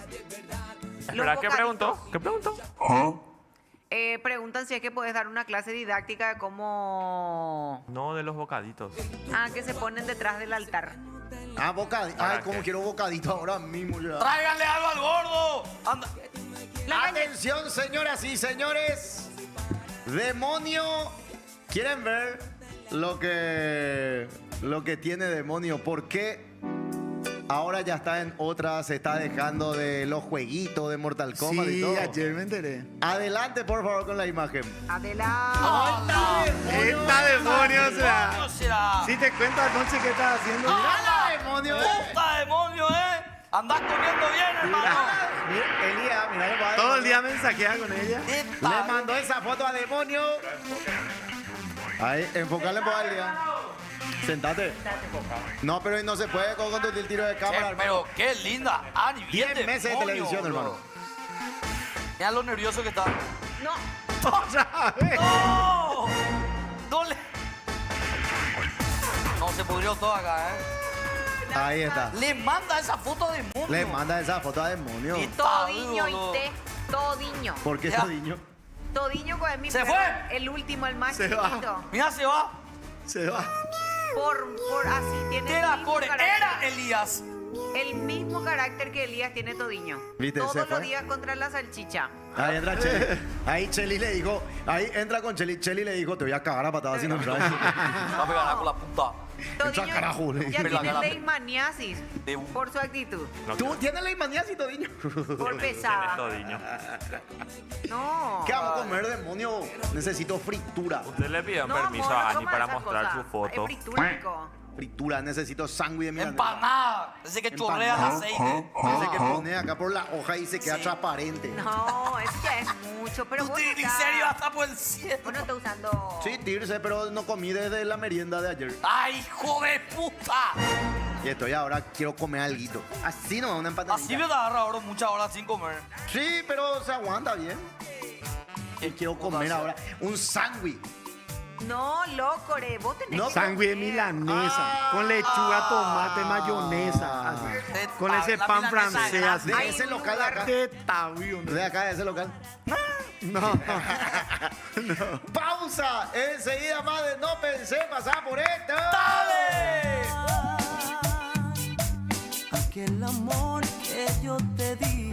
Espera, ¿qué bocaditos. preguntó? ¿Qué preguntó? Preguntan si es que puedes dar una clase didáctica de cómo... No, de los bocaditos. Ah, que se ponen detrás del altar. Ah, bocadito. Ay, como quiero bocadito ahora mismo ya. ¡Tráiganle algo al gordo! Anda. Atención, señoras y señores. Demonio. ¿Quieren ver lo que tiene Demonio? ¿Por qué ahora ya está en otra? Se está dejando de los jueguitos de Mortal Kombat y Sí, todo. ayer me enteré. Adelante, por favor, con la imagen. Adelante. Esta demonio, o sea. ¿Cómo será? Si te cuento anoche qué estás haciendo. ¡Hala, demonio! ¡Puta demonio, Andás comiendo bien, hermano. Elías, mira cómo va. Todo el día mensajea con ella. Esta- Le mandó esa foto a Demonio. Ahí, enfocarle por al día. Sentate. No, pero no se puede con tu tiro de cámara, hermano. Pero qué linda. Ani, 10 meses de demonio, televisión, boludo. hermano. Mira lo nervioso que está. No. Otra vez. ¡No! No le... No, se pudrió todo acá, Ahí está. Le manda esa foto de demonio. Le manda esa foto a Demonio. Y- Todiño boludo. y té. Todiño. ¿Por qué Ya. Todiño? Todiño con mi ¿Se perro, fue? el último, el más Se va. chiquito. Mira, se va. Se va. Por así tiene el Era, mismo core, carácter. era Elías. El mismo carácter que Elías tiene Todiño. ¿Viste? Se Todos fue. los días contra la salchicha. Ahí entra Cheli. Ahí Cheli le dijo, ahí entra con Cheli. Cheli le dijo, te voy a cagar a patadas si no entras. Va a pegar con la punta. Todiño carajo, le ya dije. tiene La- leishmaniasis De- por su actitud. No, ¿Tú tienes la imanía, Todiño? Por Tiene pesada. todiño. No. ¿Qué vamos a comer, Demonio? Necesito fritura. Usted le pidió No, permiso amor, no a Ani comas para esas mostrar cosas. su foto. Es fritura. Fritura, necesito sangre de milanesa. Empanada. Ese que chorrea el aceite. Ese que pone acá por la hoja y se queda Sí. transparente. No, eso ya es mucho. Pero Tu vos no triglicerio estás- hasta por el cielo. vos no estás usando... Sí, Tirse, pero no comí desde la merienda de ayer. ¡Ay, hijo de puta! Y estoy ahora, quiero comer alguito. Así no, una empanadita. Así me agarra ahora muchas horas sin comer. Sí, pero se aguanta bien. Y quiero comer ahora un sándwich. No, loco, vos tenés No, que Sangre de comer. milanesa. Con lechuga, tomate, mayonesa. así. Con ese La pan milanesa francés grande. así. De Hay ese un local de lugar acá. De tabío. De acá, de ese local. No. Pausa. Enseguida más de No Pensé Pasar por esto. ¡Dale! Aquel amor que yo te di.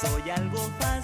Soy algo falso.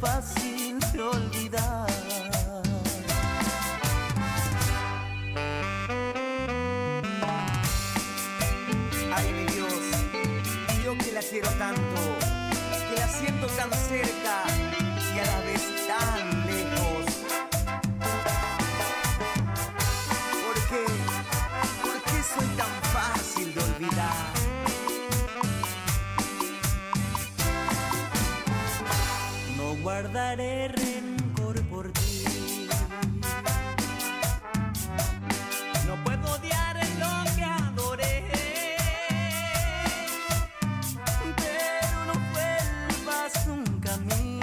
fácil de olvidar. Ay, mi Dios, yo que la quiero tanto, que la siento tan cerca y a la vez tan lejos. ¿Por qué soy tan fácil de olvidar? No guardaré rencor por ti. No puedo odiar lo que adoré. Pero no vuelvas nunca a mí.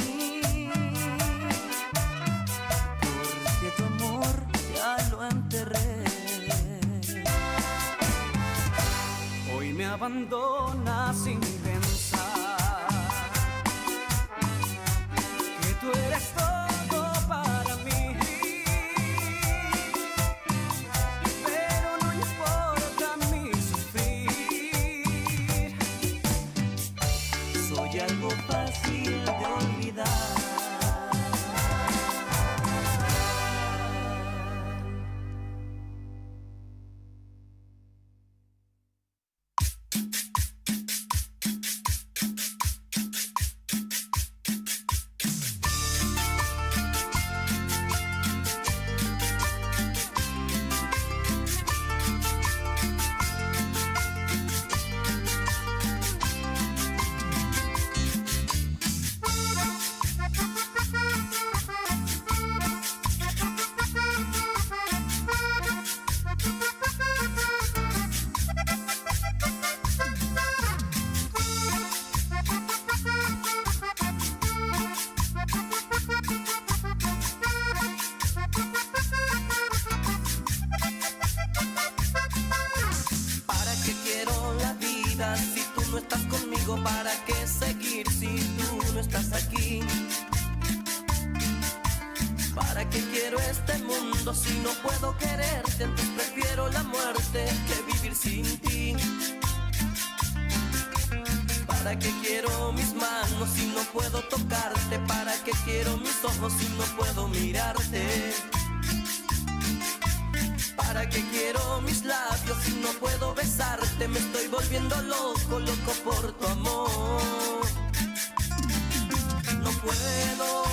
Porque tu amor ya lo enterré. Hoy me abandonas sin pensar que tú eres todo para mí. Pero no importa mi sufrir. Soy algo fácil de olvidar. ¿Para qué quiero la vida si tú no estás conmigo? ¿Para qué seguir si tú no estás aquí? ¿Para qué quiero este mundo si no puedo quererte? Antes prefiero la muerte que vivir sin ti. ¿Para qué quiero mis manos si no puedo tocarte? ¿Para qué quiero mis ojos si no puedo mirarte? ¿Para qué quiero mis labios si no puedo besarte? Me estoy volviendo loco, loco por tu amor. No puedo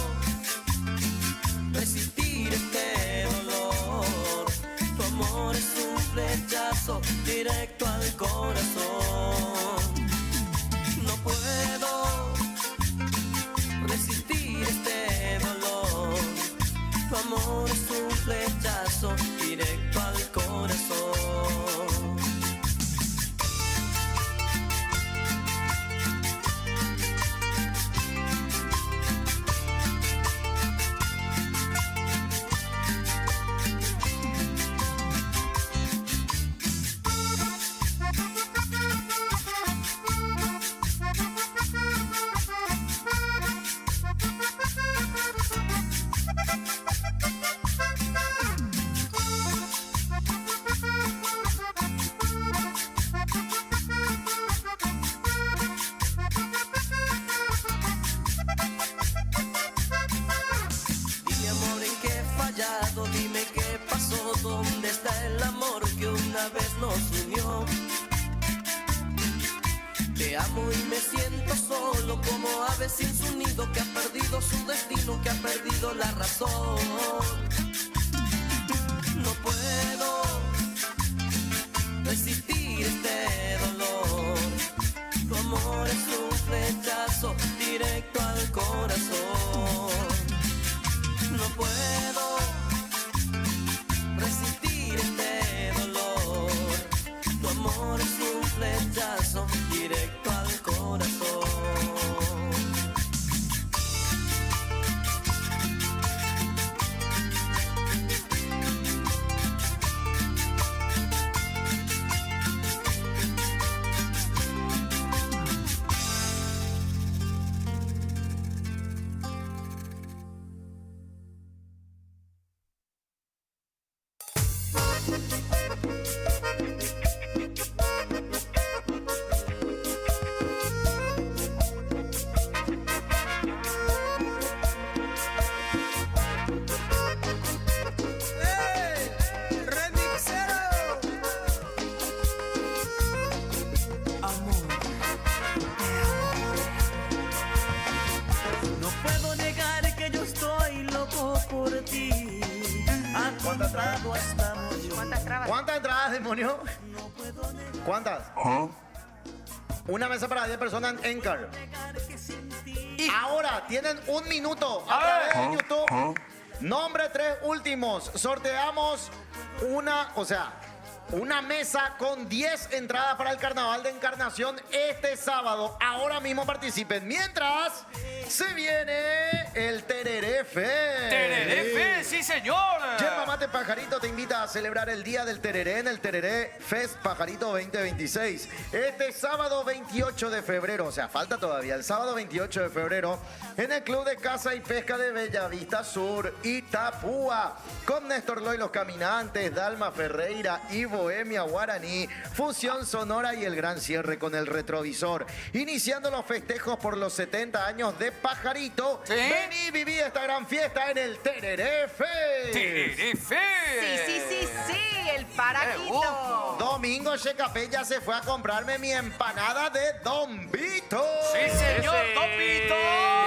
resistir este dolor. Tu amor es un flechazo directo al corazón. No puedo resistir este dolor. Tu amor es un flechazo directo al corazón. Dime amor en qué he fallado, dime qué pasó, dónde está el amor que una vez nos unió. Te amo y me siento solo como ave sin su nido, que ha perdido su destino, que ha perdido la razón. No puedo resistir este dolor. Tu amor es un flechazo directo al corazón. No puedo resistir este dolor. Tu amor es un flechazo directo al corazón. ¿Cuántas entradas? ¿Cuántas trabas? ¿Cuántas entradas, demonio? ¿Cuántas? Una mesa para 10 personas en Encar. Ahora tienen un minuto a través de YouTube. Nombre 3 últimos. Sorteamos una mesa con 10 entradas para el Carnaval de Encarnación este sábado. Ahora mismo participen. Mientras se viene el Tereré Fest. ¡Tereré Fest, sí señor! Yerba Mate Pajarito te invita a celebrar el Día del Tereré en el Tereré Fest Pajarito 2026. Este sábado 28 de febrero, o sea, falta todavía, el sábado 28 de febrero, en el Club de Caza y Pesca de Bellavista Sur, Itapúa, con Néstor Loy Los Caminantes, Dalma Ferreira y Bohemia Guaraní, Fusión Sonora y el gran cierre con el Retrovisor. Iniciando los festejos por los 70 años de Pajarito, ¿Sí? Vení y viví esta gran fiesta en el Tereré Fest. ¡Tereré Fest! Sí, el paraquito. Domingo Checapella se fue a comprarme mi empanada de Don Vito. ¡Sí señor, Don Vito!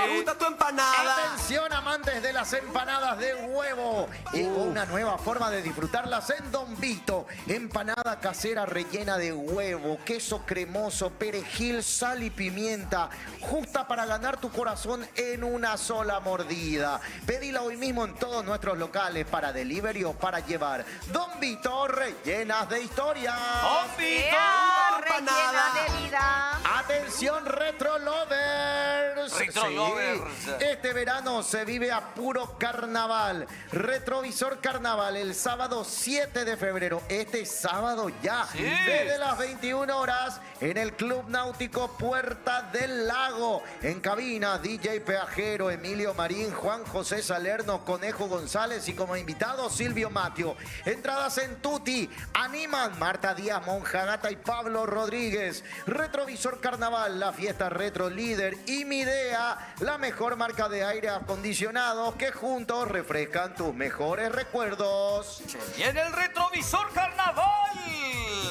¿Te gusta tu empanada? Atención, amantes de las empanadas de huevo. Llegó una nueva forma de disfrutarlas en Don Vito. Empanada casera rellena de huevo, queso cremoso, perejil, sal y pimienta. Justa para ganar tu corazón en una sola mordida. Pedila hoy mismo en todos nuestros locales para delivery o para llevar. Don Vito, rellenas de historia. ¡Don Vito! Rellena de vida. Atención, Retro Lovers. Retro Lovers. Este verano se vive a puro carnaval. Retrovisor Carnaval el sábado 7 de febrero. Este sábado ya. Sí. Desde las 21 horas en el Club Náutico Puerta del Lago. En cabina, DJ Peajero, Emilio Marín, Juan José Salerno, Conejo González y como invitado Silvio Matio. Entradas en Tuti. Animan Marta Díaz, Monja Gata y Pablo Rodríguez. Retrovisor Carnaval, la fiesta retro líder y Midea, la mejor marca de aire acondicionado que juntos refrescan tus mejores recuerdos. ¡Y en el Retrovisor Carnaval!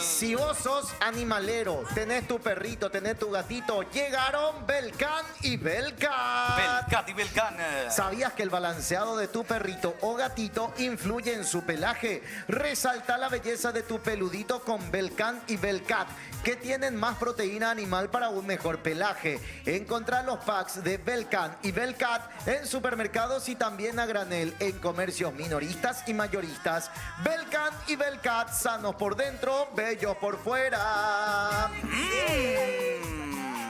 Si vos sos animalero, tenés tu perrito, tenés tu gatito, llegaron Belcan y Belcat. Belcat y Belcan. ¿Sabías que el balanceado de tu perrito o gatito influye en su pelaje? Resalta la belleza de tu peludito con Belcan y Belcat, que tienen más proteína animal para un mejor pelaje. Encontrá los packs de Belcan y Belcat en supermercados y también a granel en comercios minoristas y mayoristas. Belcan y Belcat, sanos por dentro, bellos por fuera.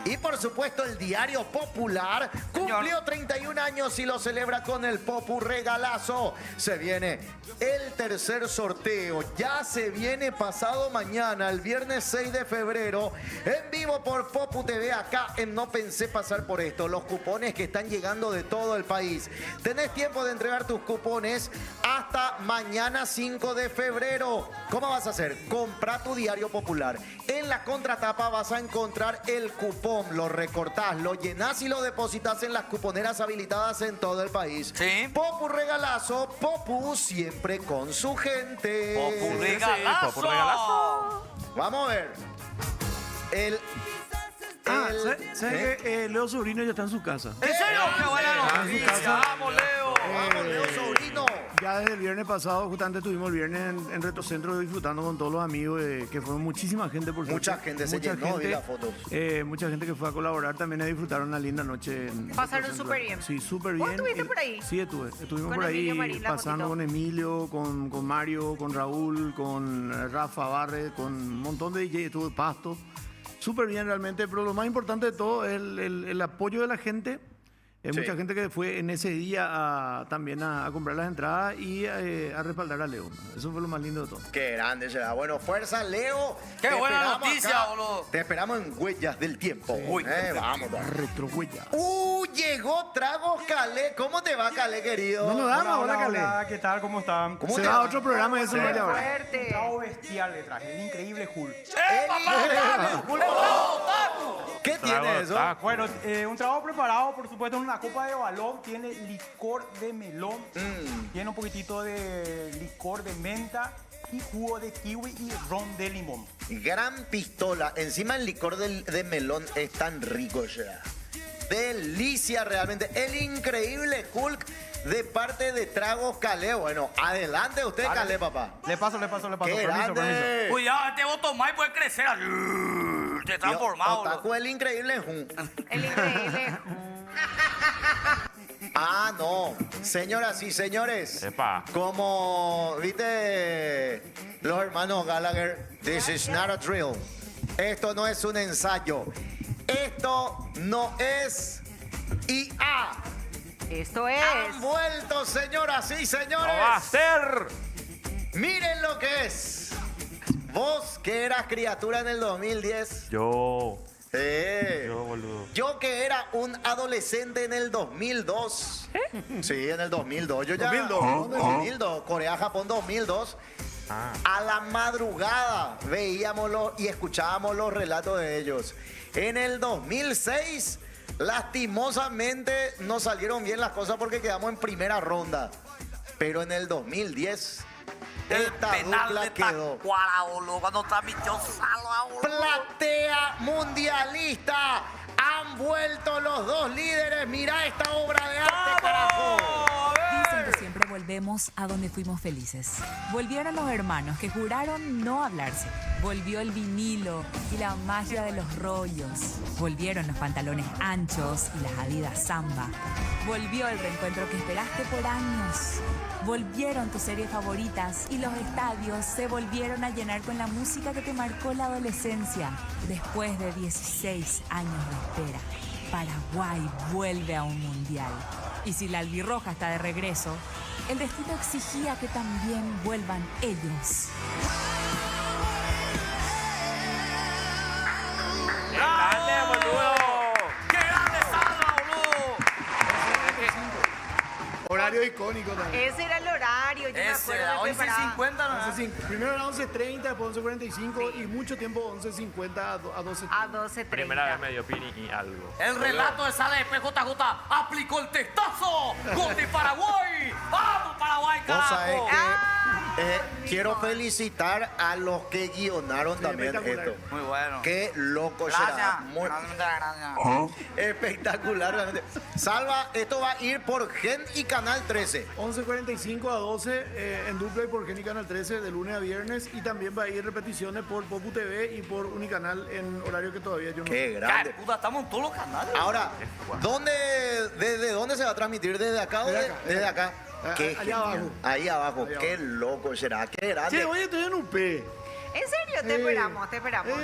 Y por supuesto el Diario Popular cumplió 31 años y lo celebra con el Popu Regalazo. Se viene el tercer sorteo. Ya se viene pasado mañana, el viernes 6 de febrero, en vivo por Popu TV acá en No Pensé Pasar por Esto. Los cupones que están llegando de todo el país. Tenés tiempo de entregar tus cupones hasta mañana 5 de febrero. ¿Cómo vas a hacer? Compra tu Diario Popular. En la contratapa vas a encontrar el cupón. Lo recortás, lo llenás y lo depositas en las cuponeras habilitadas en todo el país. Sí. Popu Regalazo, Popu siempre con su gente. ¡Popu Regalazo! Popu Regalazo. Vamos a ver. ¿Sabes que Leo Sobrino ya está en su casa? ¿En serio? ¡Qué buena en su noticia! casa. ¡Vamos, Leo! Vamos, Leo Sobrino. Ya desde el viernes pasado, justamente estuvimos el viernes en Retrocentro disfrutando con todos los amigos, que fue muchísima gente, por Mucha suerte. gente se llenó, vi las fotos. Mucha gente que fue a colaborar también a disfrutar una linda noche. Pasaron Retrocentro. súper bien. Sí, súper bien. ¿Vos estuviste por ahí? Sí, estuvimos Con por ahí Emilio Marín, la pasando fotito. con Emilio, con Mario, con Raúl, con Rafa Barre, con un montón de DJ, estuvo Pasto. Súper bien realmente, pero lo más importante de todo es el apoyo de la gente. Sí. Mucha gente que fue en ese día también a comprar las entradas y a respaldar a Leo. Eso fue lo más lindo de todo. Qué grande será. Bueno, fuerza, Leo. ¡Qué Te buena esperamos noticia, acá. boludo! Te esperamos en Huellas del Tiempo. Vamos. Retrohuella. Llegó Tragos Calé. ¿Cómo te va, Calé, querido? No nos damos, hola, Calé. Hola, ¿qué tal? ¿Cómo están? ¿Cómo Se te va a va? otro programa y eso no vaya ahora. Fuerte. Un trago bestial le traje, el increíble Hulk. ¿Qué tiene eso? Bueno, un trago preparado, por supuesto, en una copa de balón. Tiene licor de melón, tiene un poquitito de licor de menta y jugo de kiwi y ron de limón. Gran pistola. Encima el licor de melón es tan rico ya. Delicia realmente. El increíble Hulk de parte de Tragos Calé. Bueno, adelante usted, Calé, papá. Le paso. ¡Qué Permiso. grande! Cuidado, este vos tomás y puede crecer. Te transformado. Otaku, el increíble. El increíble. Ah, no. Señoras y señores. Epa. Como, viste, los hermanos Gallagher, this is not a drill. Esto no es un ensayo. Esto no es IA. Esto es. Han vuelto, señoras y señores. ¡No va a ser! Miren lo que es. Vos que eras criatura en el 2010. Yo, Yo, boludo. Yo que era un adolescente en el 2002. Sí, en el 2002. Yo ya. 2002. Corea-Japón 2002. Ah. A la madrugada veíamos y escuchábamos los relatos de ellos. En el 2006, lastimosamente, no salieron bien las cosas porque quedamos en primera ronda. Pero en el 2010, esta penal dupla de quedó. Tacuara, boludo, cuando transmitió Salva, boludo. Platea mundialista. Han vuelto los dos líderes. Mirá esta obra de arte, carajo. Dicen que siempre volvemos a donde fuimos felices. Volvieron los hermanos que juraron no hablarse. Volvió el vinilo y la magia de los rollos. Volvieron los pantalones anchos y las Adidas Samba. Volvió el reencuentro que esperaste por años. Volvieron tus series favoritas y los estadios se volvieron a llenar con la música que te marcó la adolescencia. Después de 16 años de espera, Paraguay vuelve a un mundial. Y si la albirroja está de regreso, el destino exigía que también vuelvan ellos. ¡Qué grande, boludo! ¡Qué grande Salva, boludo! Horario icónico también. Ese era el horario. Yo me Ese, acuerdo de preparar. 11:50, ¿no? 11:50. Primero era 11:30, después 11:45 y mucho tiempo 11:50 a 12:30. A 12:30. Primera vez me dio Pini y algo. El relato de Sala de PJJ aplicó el testazo. ¡Gol de Paraguay! ¡Vamos, Paraguay, Vos sabés carajo! que quiero felicitar a los que guionaron también espectacular. esto. Muy bueno. Qué loco será. Gracias. Muy Gracias. espectacular realmente. Salva, esto va a ir por Gen y Canal 13. 11:45 a 12 en dupla y por Gen y Canal 13 de lunes a viernes. Y también va a ir repeticiones por Popu TV y por Unicanal en horario que todavía yo no Qué sé. grande. Puta, estamos en todos los canales. Ahora, ¿desde dónde se va a transmitir? ¿Desde acá o Desde acá. desde acá? Qué Allá genial. abajo. Ahí abajo. Ahí Qué abajo. loco será. Qué grande. Che, oye, estoy en UP. ¿En serio? Te esperamos, te esperamos.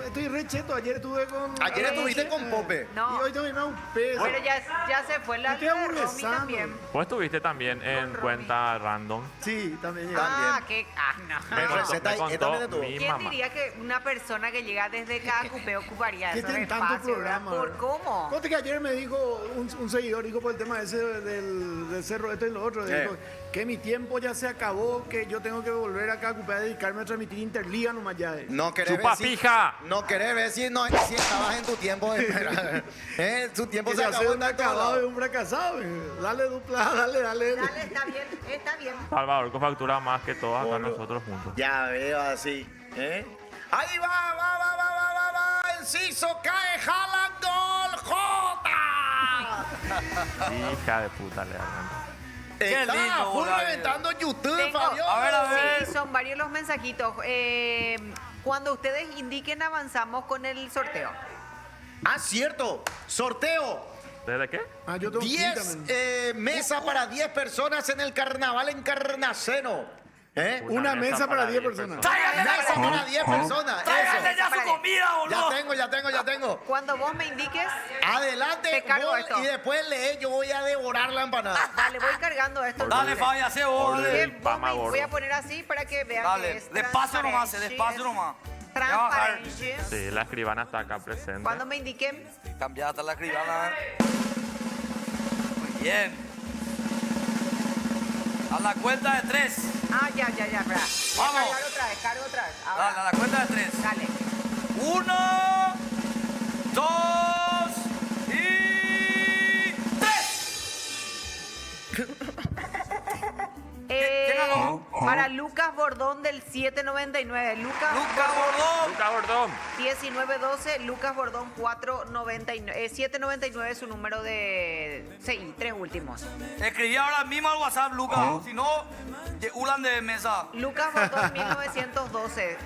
Estoy re cheto. Ayer estuve con. Ayer estuviste con Pope. No. Y hoy tengo que irme a UP. Pero ya se fue la Estoy de Romy aburguesando. también. Vos estuviste también en cuenta random. Sí, también llegué. Ah, qué. Ah, no. Me receta me y contó también estuvo. mi ¿Quién mamá. diría que una persona que llega desde cada cupé ocuparía ¿Qué esos tienen tanto espacios? programa? ¿Por verdad? cómo? Fíjate que ayer me dijo un seguidor, dijo por el tema ese del cerro, esto y lo otro, dijo que mi tiempo ya se acabó, que yo tengo que volver acá a ocupar, a dedicarme a transmitir Interliga nomás ya. No querés ¡Chupa ver si, pija! no querés ver si, no, si estabas en tu tiempo de espera. Su tiempo Que se ya acabó soy en un acabado y acabado. un fracasado. Dale dupla, dale. Dale, está bien, está bien. Salvador con factura más que todos acá Boludo. nosotros juntos. Ya veo así. Ahí va. Enciso, cae, Haaland, gol, Jota. Hija de puta, realmente. Está lindo, full boludo. reventando YouTube, Tengo- Fabio. A ver. Sí, son varios los mensajitos. Cuando ustedes indiquen, avanzamos con el sorteo. Ah, cierto. Sorteo. ¿Desde qué? Ah, yo tengo que ir 10 también. mesas para 10 personas en el carnaval en Carnaceno. Una mesa para 10 personas. ¡Tráigale Mesa para 10 personas. ¡Tráigale Eso. ya su comida, boludo! Ya tengo. Cuando vos me indiques, Adelante, Te cargo gol, esto. y después lee, yo voy a devorar la empanada. dale, voy cargando esto. Dale, Fabi, hace vos, Orden. dale. El pama Voy a gordo. poner así para que vean que Dale, es despacio nomás, transparente, despacio es nomás. Transparente. Sí, la escribana está acá presente. Cuando me indiquen, Cambiate la cribana. Muy bien. A la cuenta de 3. ya, espera. Voy a Vamos. cargar otra vez. Ahora, Dale, a la cuenta de 3. dale. 1, 2 y 3. ¿Quién ganó? Para Lucas Bordón del 799. Lucas Bordón. 1912, Lucas Bordón 499. 799 es su número de CI, 3 últimos. Escribí ahora mismo al WhatsApp, Lucas. Si no, Ulan de mesa. Lucas Bordón 1912.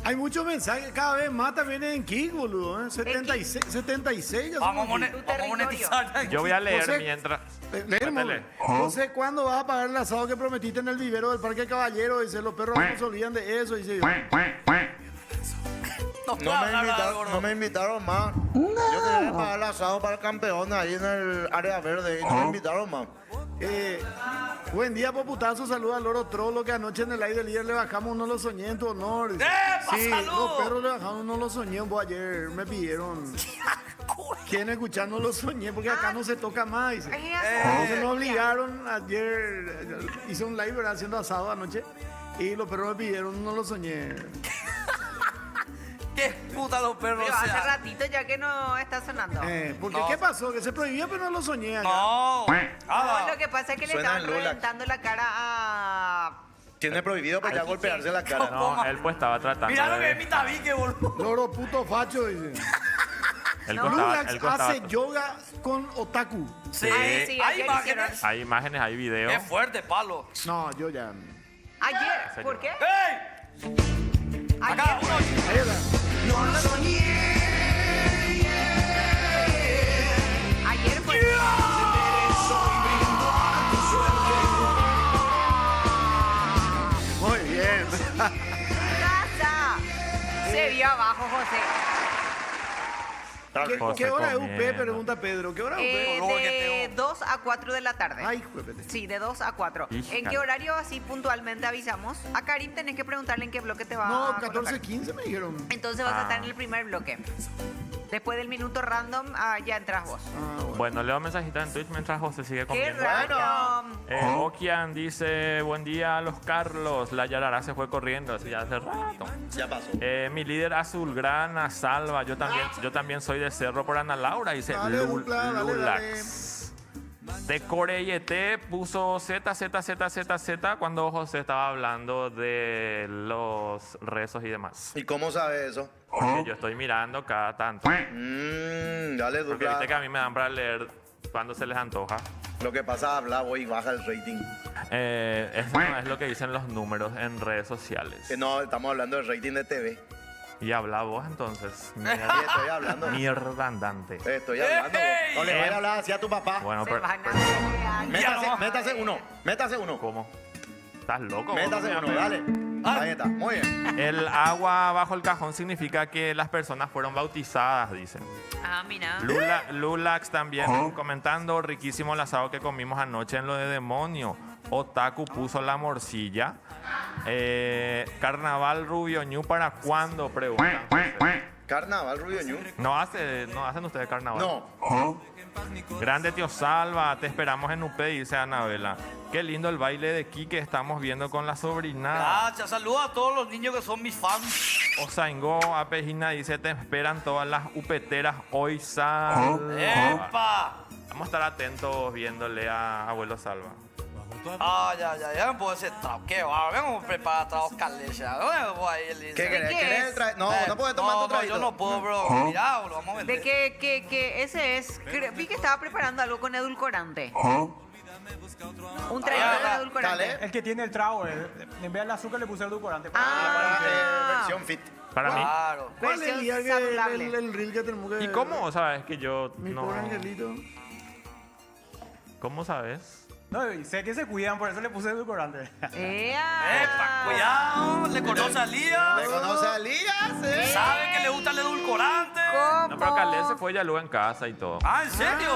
Hay muchos mensajes, cada vez más también en Kik, boludo. 76, 76 ya Vamos a somos en Kik. monetizar. Yo voy a leer José, mientras. Léemosle. José, ¿cuándo vas a pagar el asado que prometiste en el vivero del Parque Caballero? Dice, los perros no se olvidan de eso. Dice yo. No me invitaron más. Yo quería pagar el asado para el campeón ahí en el área verde y no me invitaron más. Buen día, poputazo. Saluda al Loro Trollo, que anoche en el aire líder le bajamos uno lo soñé en tu honor. Sí, los perros le bajamos uno lo soñé. Vos ayer me pidieron. ¿Quién escuchando lo soñé? Porque acá no se toca más. Dice. Entonces nos obligaron. Ayer hice un live, ¿verdad? Haciendo asado anoche. Y los perros me pidieron, no lo soñé. ¿Qué puta los perros? Pero hace ratito ya que no está sonando. Porque ¿qué pasó? Que se prohibía, pero no lo soñé acá. No. No, lo que pasa es que le Suena estaban el Lulac. reventando la cara a... Tiene prohibido para ya golpearse la cara. No, él pues estaba tratando Mira lo que de. es mi tabique, boludo. Loro puto facho, dice. Él No. costaba- Lulax él costaba- hace yoga con otaku. Sí, Ay, sí, hay ayer imágenes. Hay imágenes, hay videos. Es fuerte, palo. No, yo ya. Ayer, ¿por qué? ¡Ey! Acá, Ayer. uno. Ahí está. Ayer fue... Muy bien. ¡Casa! Se vio abajo, José. ¿Qué hora es UP? comiendo. Pregunta Pedro. ¿Qué hora es UP? De 2 a 4 de la tarde. Ay, juepete. Sí, de 2 a 4. Híjole. ¿En qué horario así puntualmente avisamos? A Karim tenés que preguntarle en qué bloque te va No, a colocar. 14:15 me dijeron. Entonces vas a estar en el primer bloque. Después del minuto random, ya entras vos. Bueno, leo mensajitos en Twitch mientras José sigue ¡Qué comiendo. raro! Okian dice, buen día a los Carlos. La Yarara se fue corriendo, así ya hace rato. Ya pasó. Mi líder azulgrana, Salva. Yo también soy de Cerro por Ana Laura, dice Dale, Dupla, dale, Lulax. De Coreyete puso Z cuando José estaba hablando de los rezos y demás. ¿Y cómo sabe eso? Porque yo estoy mirando cada tanto. Dale, Porque Dupla. viste que a mí me dan para leer cuando se les antoja. Lo que pasa, habla vos y baja el rating. Eso no es lo que dicen los números en redes sociales. No, estamos hablando del rating de TV. Y habla vos entonces. Sí, estoy hablando. Mierda andante. Estoy hablando. No le vayas a hablar así a tu papá. Bueno, Se pero. van a pelear. Métase uno. ¿Cómo? ¿Estás loco? Métase vos? uno, dale. Ahí está, muy bien. El agua bajo el cajón significa que las personas fueron bautizadas, dicen. Ah, mira. Lulax también comentando, riquísimo el asado que comimos anoche en lo de demonio. Otaku puso la morcilla. Carnaval Rubio Ñu, ¿para cuándo? Preguntan. Carnaval, Rubio Ñu. ¿No hacen ustedes carnaval? No. Grande tío Salva, te esperamos en UP, dice Anabela. Qué lindo el baile de Kike estamos viendo con la sobrinada. Gracias, saludos a todos los niños que son mis fans. Osaingo Apejina dice, te esperan todas las upeteras hoy, Salva. ¡Epa! Vamos a estar atentos viéndole a Abuelo Salva. Ah, ya me puedo decir trao. Qué bárbaro, vengo a preparar traos calecha. ¿Qué querés? ¿Qué ¿Querés es? el traje? No, no puedes tomar tu traguito. Yo no puedo, bro. Mirá, bro, vamos a vender. De que ese es... Vi que estaba preparando algo con edulcorante. Un trago con edulcorante. Dale. El que tiene el trago, en vez del azúcar le puse el edulcorante. Versión fit. Para mí. Claro. ¿Cuál es el Versión día que saludable. el reel que tenemos que... ¿Y cómo sabes que yo Mi no? pobre angelito. ¿Cómo sabes? No, y sé que se cuidan, por eso le puse edulcorante. ¡Epa! Cuidado, le conoce a Lía. ¿Le conoce a Elías? Sabe que le gusta el edulcorante. No, pero Calé se fue ya luego en casa y todo. Ah, ¿en serio?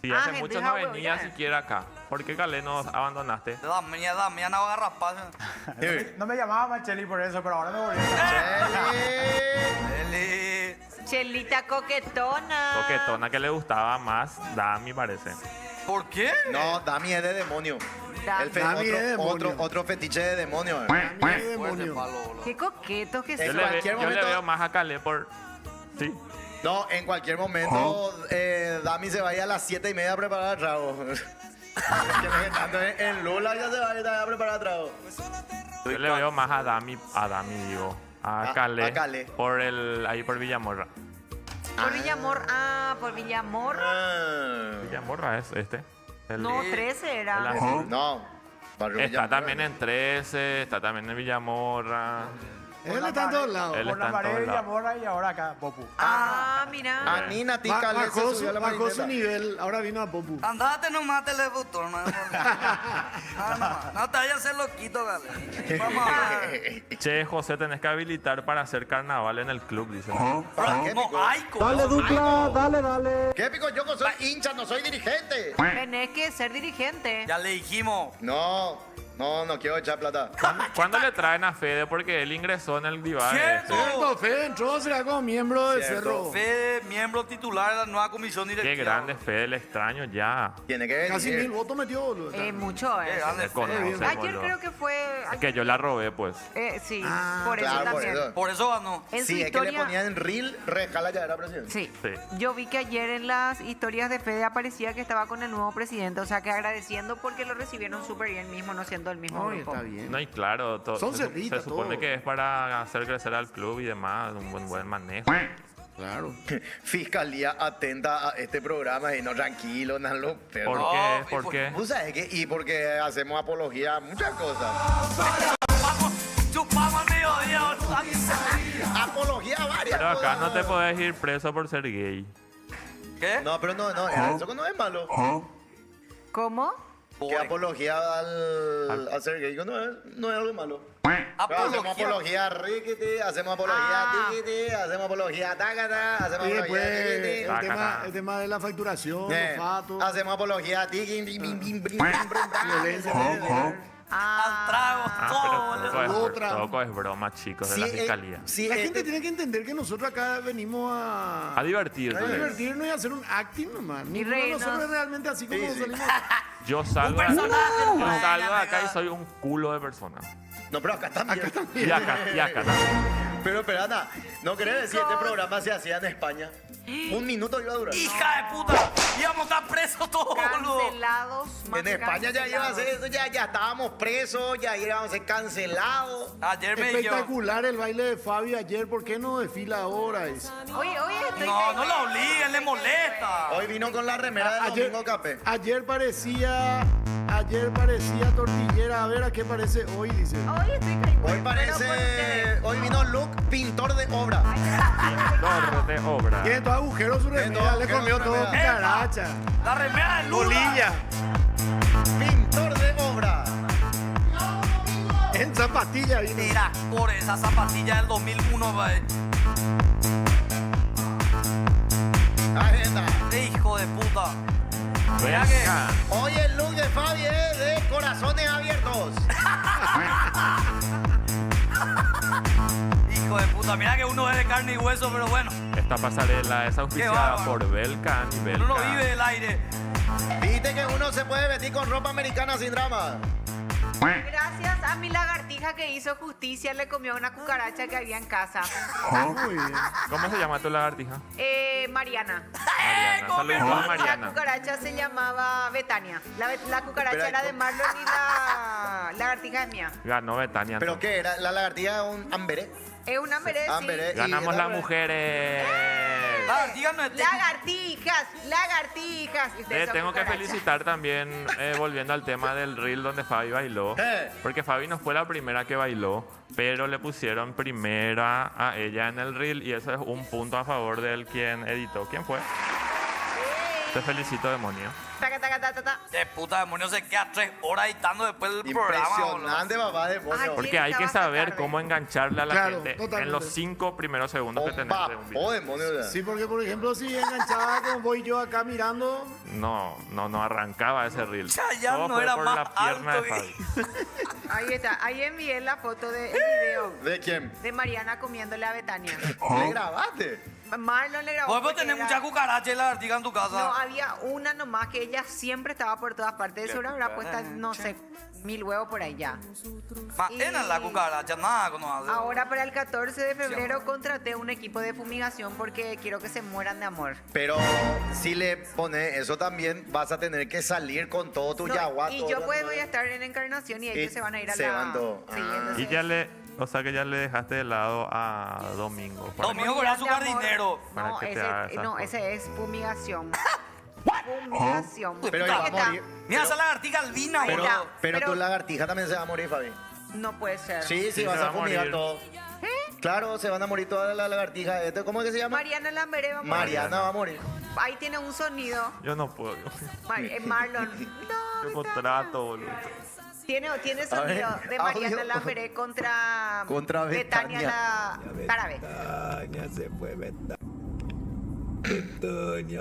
Sí, hace gente, mucho deja no venía huevear. siquiera acá. ¿Por qué Calé nos abandonaste? Da mía, no va a raspar. No me llamaba Macheli por eso, pero ahora me volví a Eli. Chelita coquetona. Coquetona que le gustaba más, Dami parece. ¿Por qué? No, Dami es de demonio. Dami. Dami es de demonio. Otro fetiche de demonio. Qué Fuerte demonio. palo, boludo. Qué coquetos que En Yo son. le, cualquier yo le momento- veo más a Calé por... Sí. No, en cualquier momento Dami se vaya a las 7:30 a preparar el trago. Que me tanto en Lola ya se va a estar preparado trago. Yo le veo más a Dami digo. A Calé. a Calé. Por ahí por Villamorra. Por Villamor, por Villamor. Villamorra es este. No, 13 era. No. Barrio Está Villamorra. también en 13, está también en Villamorra. Él está en todos lados. Él Por está la en pared todos de lados. Villamorra y ahora acá, Popu. Mira. A Nina Tica le se Bajó subió a la su marineta. nivel, ahora vino a Popu. Andate nomás, telefutor, no hay problema. No te vayas a hacer loquito, dale. Vamos a ver. Che, José, tenés que habilitar para hacer carnaval en el club, dice. Pero, ¿qué pico? No, ay, Dale, Dupla, dale. ¿Qué pico? Yo no soy hincha, no soy dirigente. Tenés que ser dirigente. Ya le dijimos. No quiero echar plata. ¿Cuándo le traen a Fede? Porque él ingresó en el Divar. Cierto, Fede entró, será como miembro de Cierto. Cerro. Fede, miembro titular de la nueva comisión directiva. Qué grande Fede, le extraño ya. Tiene que venir. Casi 1000 votos metió, boludo. Mucho, Qué grande Se conoce, Fede. Ayer boludo. creo que fue. Es que yo la robé, pues. Sí, Ah, por eso Claro, por también. eso. Por eso ganó. En su Sí, es que le historia. ponían en reel, Rejala ya era presidente. Sí. Sí. Yo vi que ayer en las historias de Fede aparecía que estaba con el nuevo presidente, o sea que agradeciendo porque lo recibieron súper bien mismo, no siendo el mismo Ay, grupo. está bien. No, y claro, Son se cerritas, supone todo. que es para hacer crecer al club y demás, un buen manejo. Claro. Fiscalía atenta a este programa y no tranquilo, no lo ¿Por pero. qué? y ¿Por por- qué? ¿Vos sabés qué? Y porque hacemos apología a muchas cosas. Chupamos al mediodía. Apología a varias Pero acá cosas. no te podés ir preso por ser gay. ¿Qué? No, pero no, eso no es malo. ¿Cómo? Que apología al ser gay no es algo malo. Pero hacemos apología a riquiti, hacemos apología a tiquiti, hacemos apología a tacata, hacemos Y apología a después tiquiti. el tema de la facturación, los fatos, Hacemos apología a tiqui, violencia. Al trago, todo. Pero Otra. todo es broma, chicos, de la fiscalía. Sí, La gente tiene que entender que nosotros acá venimos A divertirse. a divertirnos y a hacer un acting nomás. Ninguno de reírnos. nosotros es realmente así como Sí. salimos. Yo salgo, Un personaje, yo nomás. salgo de acá y soy un culo de persona. No, pero acá también. Y acá también. Pero Ana, ¿no querés decir este programa se hacía en España? Un minuto iba a durar. Hija de puta. Íbamos a estar presos todos, boludo. Cancelados. más En España ya iba a ser eso, ya estábamos presos, ya íbamos a ser cancelados. Ayer me dijeron. Espectacular el baile de Fabio ayer. ¿Por qué no desfila ahora? Oye, estoy. No la obliguen, le molesta. Hoy vino con la remera de Ayer, Domingo Capé. ayer parecía tortillera. A ver a qué parece hoy, dice. Hoy estoy cariñosa, Hoy pero por ustedes. hoy vino Luke, pintor de obra. Pintor de obra. Tiene todo agujero su Tiene todo remera. Le agujero comió su todo remera. cucaracha. La remera de Lula. Bolilla. Pintor de obra. En zapatilla vino. Mira, por esa zapatilla del 2001, güey. Ahí está. Hijo de puta. Mira Ven que. acá. Hoy el look de Fabi es de corazones abiertos. Hijo de puta. Mira que uno es de carne y hueso, pero bueno. Esta pasarela es auspiciada bárbaro. por Belcan y Uno no Belcan. vive del aire. Viste que uno se puede vestir con ropa americana sin drama. Gracias a mi lagartija que hizo justicia, le comió una cucaracha que había en casa. Muy bien. ¿Cómo se llama tu lagartija? Mariana. Mariana. Saludos a La Mariana. cucaracha se llamaba Betania. La cucaracha Espera, era de Marlon y la lagartija es mía. Ganó Betania. ¿Pero entonces. qué era? ¿La lagartija un amberé? Es una merece. Amberé. Ganamos las mujeres. Díganos este. Lagartijas. Y ustedes son Tengo que cucarachas. felicitar también, volviendo al tema del reel donde Fabi bailó, porque Fabi no fue la primera que bailó, pero le pusieron primera a ella en el reel y eso es un punto a favor del quien editó. ¿Quién fue? Te felicito, demonio. Taca, taca, ta, ta, ta. Qué puta demonio se queda 3 horas editando después del programa, boludo. Impresionante, papá, demonio. Ay, Porque hay que estaba saber tarde. cómo engancharle a la Claro, gente totalmente. en los 5 primeros segundos que tenés de un video. Oh, demonio. Sí, porque por ejemplo, si enganchaba como voy yo acá mirando, No arrancaba ese reel. Chayanne Todo no fue era por más la pierna alto de Fabi. Ahí está. Ahí envié la foto del video ¿De quién? de Mariana comiéndole a Betania. ¿Le grabaste? Marlon le grabó. Vos porque tenés era- mucha cucaracha y lagartija en tu casa. No, había una nomás que ella siempre estaba por todas partes. De seguro habrá puesto, no sé, 1000 huevos por ahí ya. Maena la cucaracha, nada que no hace. Ahora para el 14 de febrero contraté un equipo de fumigación porque quiero que se mueran de amor. Pero si le pones eso también, vas a tener que salir con todo tu No, yaguá. y todo yo lo pues demás. voy a estar en Encarnación y ellos se van a ir a se la... van todos. Sí, Ah. entonces- Y ya o sea que ya le dejaste de lado a Domingo. para Domingo que- con azúcar De amor. dinero. Para No, que te haga esas cosas. ese es fumigación. Fumigación. Pero Ya iba a está. morir. Mira esa lagartija albina, Ahí Pero, boludo. está. pero Pero- tu lagartija también se va a morir, Fabi. No puede ser. Sí, Sí, vas se va a a fumigar morir. todo. Claro, se van a morir todas las lagartijas. ¿Cómo es que se llama? Mariana Lamberé va a morir. Mariana va a morir. Ahí tiene un sonido. Yo no puedo. Marlon. Yo No, contrato, boludo. tiene ver, sonido de Mariana audio. Lamberé contra Betania. la Árabe.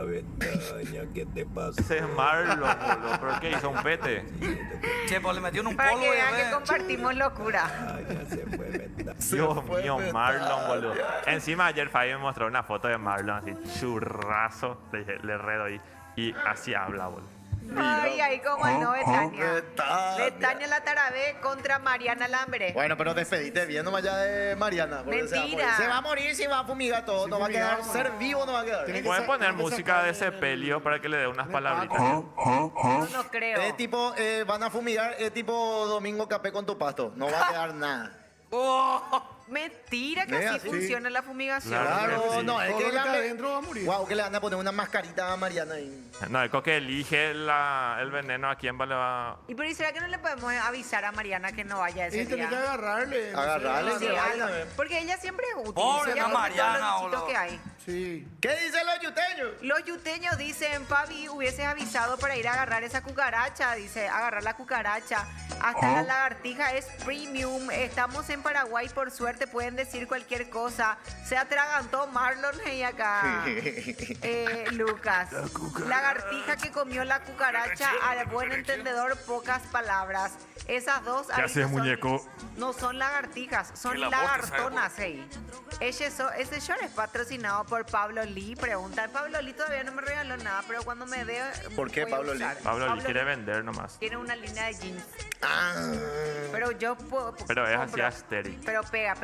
Betania, ¿qué te pasa? Ese es Marlon, boludo. ¿Pero qué hizo? ¿Un pete? Che, pues le metió en un Para polvo. que vean que bebé. compartimos locura. Dios mío, Marlon, boludo. Encima ayer Fabi me mostró una foto de Marlon así, churrazo. Le redo y así habla, boludo. Ay, ahí como no, Betania. Betania. Betania la Tarabé contra Mariana Lamberé. Bueno, pero despedite bien nomás ya de Mariana. porque Mentira. Se va a morir, si va a fumigar todo. No va a quedar, ser vivo no va a quedar. Tiene que Pueden poner tiene que música sacar de Sepelio para que le dé unas palabritas. No creo. Es tipo, van a fumigar, es tipo Domingo Capé con tu pasto. No va a quedar nada. Oh, Mentira que Vea, así sí. funciona la fumigación. Claro. Claro, sí. no, es Todo que lo que está la... adentro va a morir. Wow, que le van a poner una mascarita a Mariana ahí. No, es que elige el veneno a quién le va. ¿Y pero ¿y será que no le podemos avisar a Mariana que no vaya ese Y tenés que día? agarrarle. no sé, Agarrarle, Sí, que vaya, algo. a ver. Porque ella siempre es útil. Pobre ella la come todos Mariana, los bichitos boludo. que hay. Sí. ¿Qué dicen los yuteños? Los yuteños dicen, Fabi, hubieses avisado para ir a agarrar esa cucaracha. Dice, agarrar la cucaracha. Hasta la lagartija es premium. Estamos en Paraguay, por suerte pueden decir cualquier cosa. Se atragantó Marlon y acá. Lucas. Lagartija que comió la cucaracha, al buen entendedor, pocas palabras. Esas dos ahí haces, no son- muñeco? No son lagartijas, son Que la boca, lagartonas. Ey. Ese short es patrocinado por Pablo Lee. Pregunta, Pablo Lee todavía no me regaló nada, pero cuando me dé. ¿Por qué voy a Pablo Lee? usar. Pablo Lee quiere vender nomás. Tiene una línea de jeans. Ah, Pero yo puedo. Pero es así compro. asteric. Pero pega.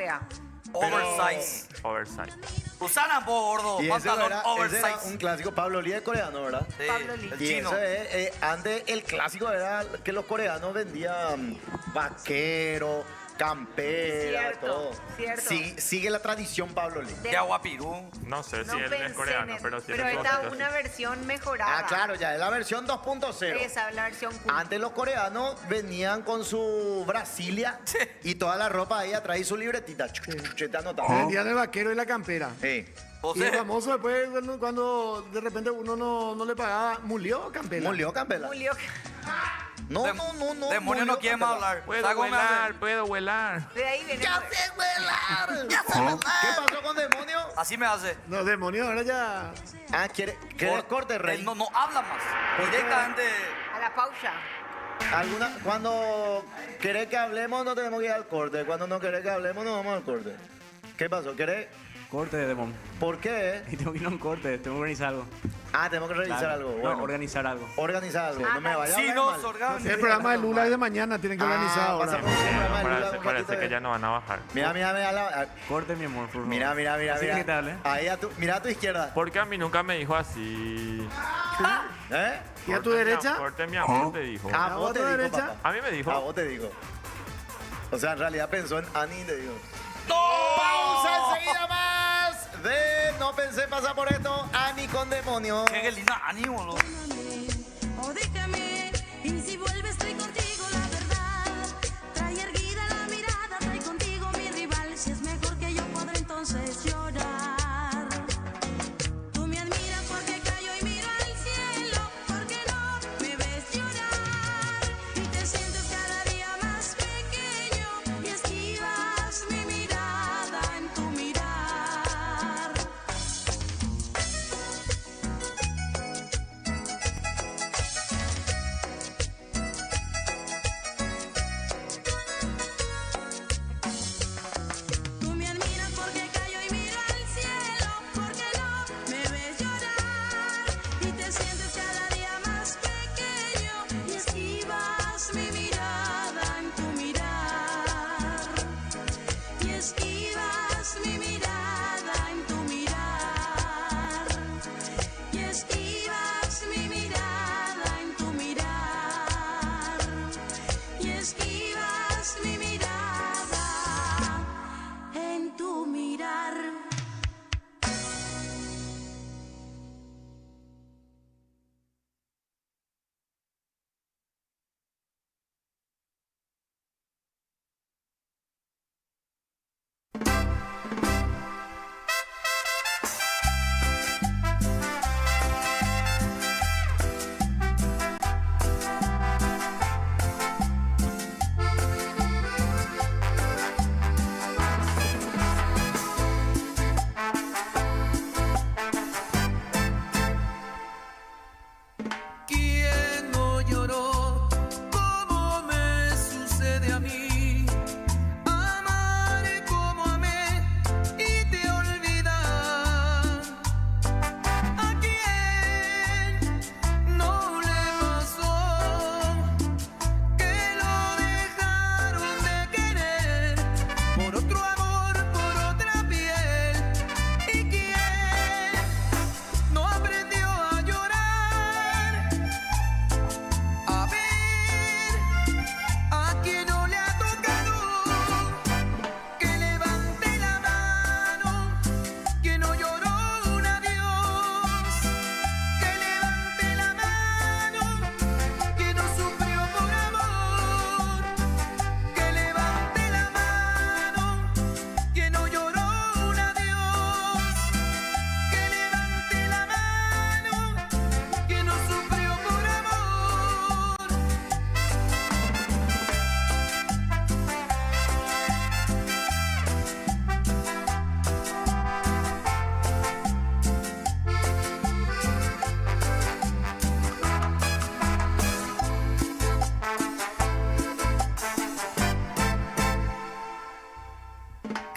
oversize. Oversize. Usana, gordo. y ese Pantalón era un oversize. clásico Pablo Lee de coreano, ¿verdad? Sí, Pablo Lee. el Y chino. eso es, antes el clásico era que los coreanos vendían vaquero, campera, Cierto, todo. cierto. Sí, sigue la tradición Pablo Lee. De aguapirú. No sé No si él pensé es coreano, en eso. pero tiene Pero esta es cositas una así. versión mejorada. Ah, claro, ya es la versión 2.0. Esa es la versión cool. Antes los coreanos venían con su Brasilia y toda la ropa ahí atrás y su libretita. Te anotaba. Vendían el vaquero y la campera. Sí. O Y el sea, famoso después, cuando de repente uno no le pagaba, murió Campela. Molió Campela. Julio, No, dem- no. Demonio no quiere más hablar. Puedo ¿Sabes cómo me hace? vuelar, puedo vuelar. de ahí viene. sé vuelar! ¡Ya sé volar! ¿Qué pasó con demonio? Así me hace. Los demonios ahora ya. Ah, ¿quieres corte, rey? Él no habla más. Directamente. A la pausa. Cuando querés que hablemos, no tenemos que ir al corte. Cuando no querés que hablemos, no vamos al corte. ¿Qué pasó? ¿Querés? Corte de Demon. ¿Por qué? Y tengo que ir a un corte, tengo que organizar algo. Ah, tenemos que revisar Claro. algo. No, Bueno, organizar algo. organizar algo. No me vaya a Si hablar nos mal. organizamos. El programa de Lula es de mañana, tienen que organizar ahora. pasamos por el programa de Lula un Parece ratito que de- ya no van a bajar. Mira. Corte, mi amor, por favor. Mira. Así que te hable. Ahí mira a tu izquierda. Porque a mí nunca me dijo así. ¿Eh? ¿Y a tu derecha? Corte mi amor, te dijo. A ¿A vos te tu dijo, derecha? papá. A mí me dijo. A vos te digo. O sea, en realidad pensó en Ani y te digo. ¡No! ¡Pausa enseguida más! De No Pensé Pasar por Esto, Ani con Demonio. Qué linda ánimo, boludo. O déjame, y si vuelves estoy contigo, la verdad. Trae erguida la mirada, trae contigo mi rival. Si es mejor que yo podré entonces llorar. Tú me admiras porque callo y miro al cielo, porque no me ves llorar. Y te sientes cada día más pequeño y esquivas mi mirada en tu mirar.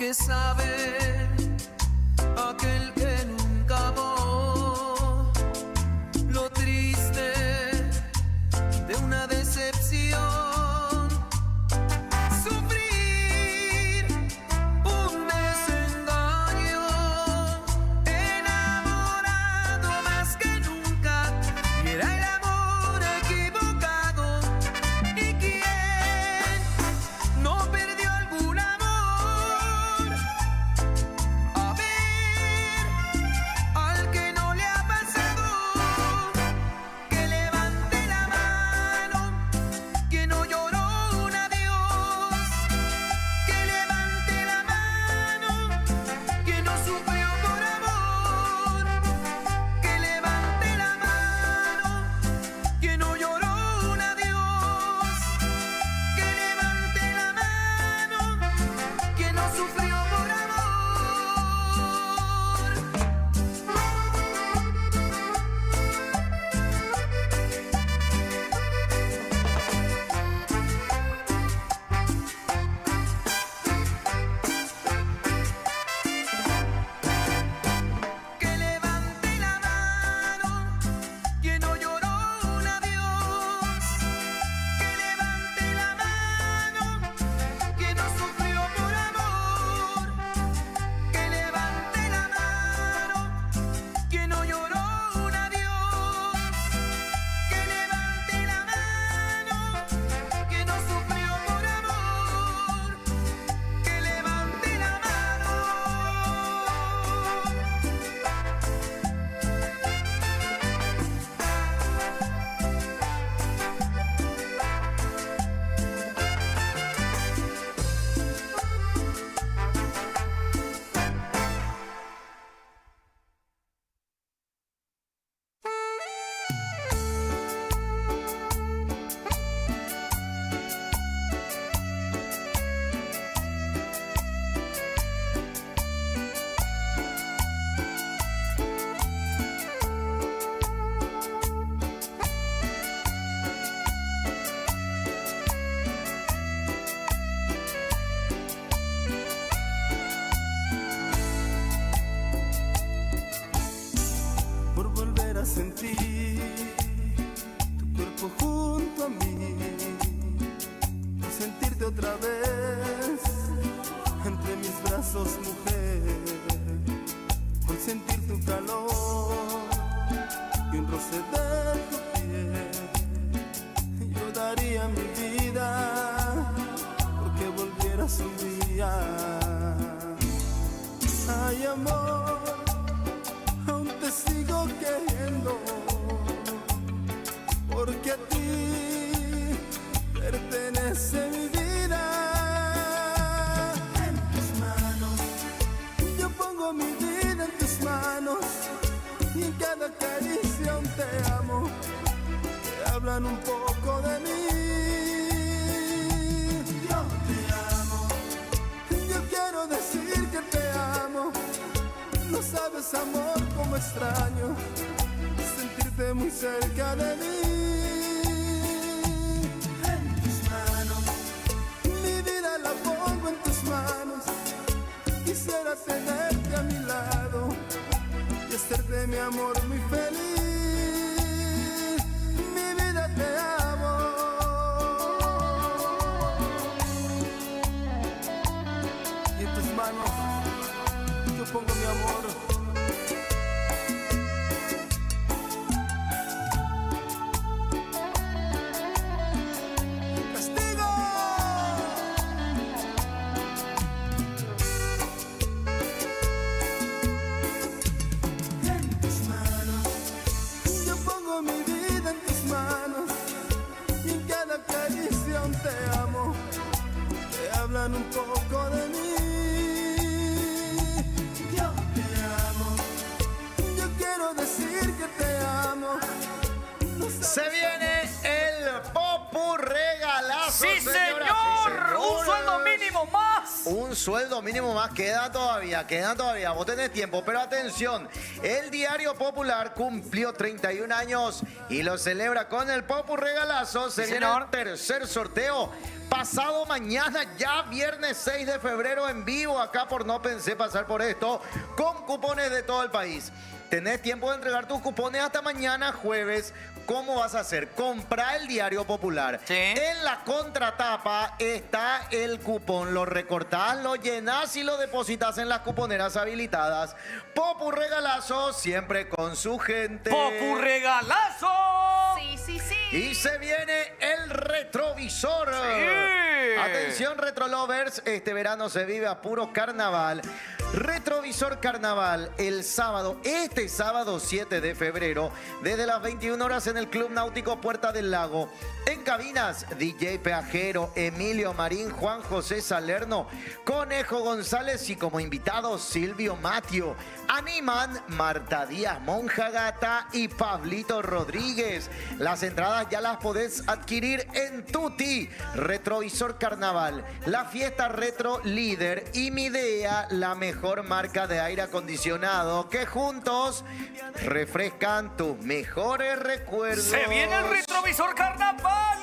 que sabe aquel que nunca amó lo triste de una decepción, sufrir un desengaño, enamorado más que nunca, y era el amor equivocado. ¿Y quién no perdió algún amor? A ver, al que no le ha pasado, que levante la mano, que no lloró un adiós, que levante la mano, que no sufrió por amor, que levante la mano, que no lloró un adiós, que levante la mano, que no sufrió por amor. Que levante la mano, que no lloró un adiós, que levante la mano, que no sufrió por amor, que levante la mano, que no lloró un adiós, que levante la mano, que no sufrió por amor, que levante la mano. Por volver a sentir tu cuerpo junto a mí, por sentirte otra vez entre mis brazos, mujer, por sentir tu calor y un roce de tu piel. Yo daría mi vida porque volvieras un día. Ay, amor, aún te sigo queriendo, porque a ti pertenece mi vida. En tus manos, yo pongo mi vida en tus manos, y en cada caricia un te amo, que hablan un poco de mí. Yo te amo, yo quiero decir que te amo. No sabes, amor, cómo extraño sentirte muy cerca de mí. En tus manos, mi vida la pongo en tus manos. Quisiera tenerte a mi lado y hacerte, mi amor, muy feliz. Mi vida te amo. Y en tus manos yo pongo mi amor. ¡Castigo! En tus manos, yo pongo mi vida en tus manos, y en cada caricia un te amo, que hablan un poco de mí. Yo te amo, yo quiero decir que te amo. Se viene el Popu Regalado. regalazo, ¡Sí, señoras señor! y señores. ¡Un sueldo mínimo más! Un sueldo mínimo más, queda todavía. Vos tenés tiempo, pero atención, el Diario Popular cumplió 31 años y lo celebra con el Popu Regalazo. Se viene el tercer sorteo. Pasado mañana, ya viernes 6 de febrero, en vivo acá por No Pensé Pasar por Esto, con cupones de todo el país. Tenés tiempo de entregar tus cupones hasta mañana jueves. ¿Cómo vas a hacer? Comprá el Diario Popular. Sí. En la contratapa está el cupón. Lo recortás, lo llenás y lo depositas en las cuponeras habilitadas. Popu Regalazo, siempre con su gente. ¡Popu Regalazo! Sí, sí, sí. Y se viene el retrovisor. Sí. Atención, Retrolovers, este verano se vive a puro carnaval. Retrovisor Carnaval, el sábado, este sábado 7 de febrero, desde las 21 horas en el Club Náutico Puerta del Lago. En cabinas, DJ Peajero, Emilio Marín, Juan José Salerno, Conejo González y como invitados Silvio Matio. Animan Marta Díaz Monja Gata y Pablito Rodríguez. Las entradas ya las podés adquirir en Tuti. Retrovisor Carnaval, la fiesta retro líder y Midea, la mejor marca de aire acondicionado, que juntos refrescan tus mejores recuerdos. ¡Se viene el Retrovisor Carnaval!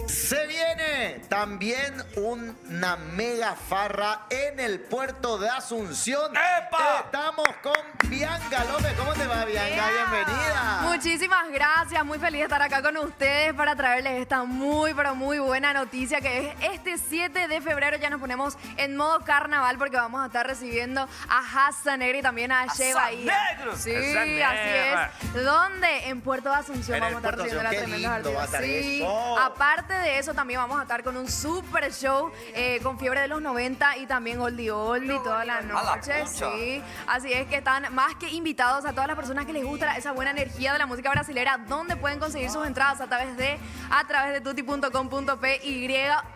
Se viene también una mega farra en el puerto de Asunción. ¡Epa! Estamos con Bianca López. ¿Cómo te va, Bianca? Bienvenida. Muchísimas gracias, muy feliz de estar acá con ustedes para traerles esta muy, pero muy buena noticia que es este 7 de febrero ya nos ponemos en modo carnaval porque vamos a estar recibiendo a Hassan Negra y también a Che Bahía. Sí, así es. ¿Dónde? En Puerto de Asunción En vamos a el estar recibiendo la Qué tremenda lindo va a estar Sí, eso. aparte de eso también vamos a estar con un super show con Fiebre de los 90 y también Oldie toda la noche. pucha. Sí, así es que están más que invitados a todas las personas que les gusta esa buena energía de la música brasilera, donde pueden conseguir sus entradas a través de tuti.com.py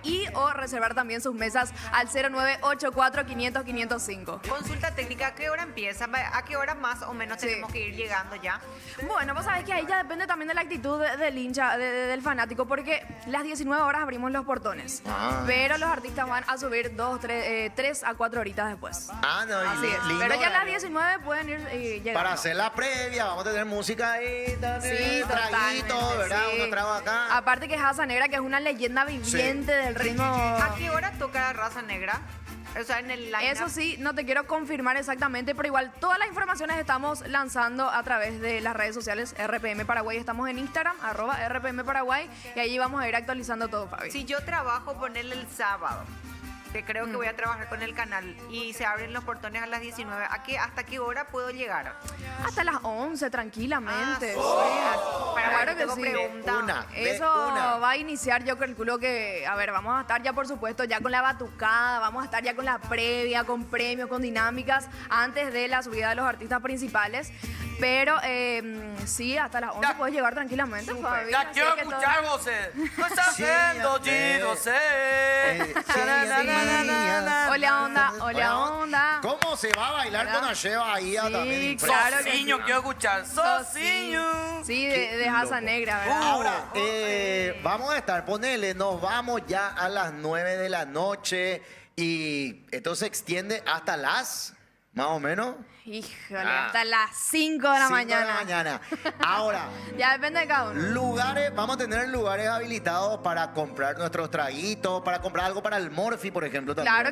y o reservar también sus mesas al 0984-500-505. Consulta técnica, ¿a qué hora empieza? ¿A qué hora más o menos tenemos que ir llegando ya? Bueno, vos sabés que ahí ya depende también de la actitud del hincha, del fanático, porque las 19 horas abrimos los portones, pero los artistas van a subir 3 a 4 horitas después. No, Así es. lindo Pero ya a las horario. 19 pueden ir llegando. Para hacer la previa, vamos a tener música ahí, Sí, traguito, totalmente, ¿verdad? sí. Unos tragos acá. Aparte que Hassan Negra, que es una leyenda viviente del ritmo. ¿A qué hora toca la Raza Negra? O sea, en el line-up. Eso sí, no te quiero confirmar exactamente, pero igual todas las informaciones estamos lanzando a través de las redes sociales RPM Paraguay. Estamos en Instagram, @RPM Paraguay, y allí vamos a ir actualizando todo, Fabi. Si yo trabajo, ponerle el sábado, que creo que voy a trabajar con el canal, y se abren los portones a las 19, ¿hasta qué hora puedo llegar? Hasta las 11, tranquilamente. Claro que sí. Eso va a iniciar, yo calculo que, a ver, vamos a estar ya, por supuesto, ya con la batucada, vamos a estar ya con la previa, con premios, con dinámicas, antes de la subida de los artistas principales. Pero sí, hasta las 11 puedes llegar tranquilamente, Fabi. Ya quiero escuchar, José. ¿Qué estás haciendo, José? Hola, onda. ¿Cómo se va a bailar con Ache Bahía también? claro que Sociño, quiero escuchar. Sociño. Sí, de Hassan Negra, ¿verdad? Ahora, vamos a estar, ponele, nos vamos ya a las 9 de la noche y esto se extiende hasta las, más o menos. Híjole, hasta las 5 de la 5 mañana. de la mañana. Ahora, ya depende de cada uno. lugares, vamos a tener lugares habilitados para comprar nuestros traguitos, para comprar algo para el Morphy, por ejemplo. También. Claro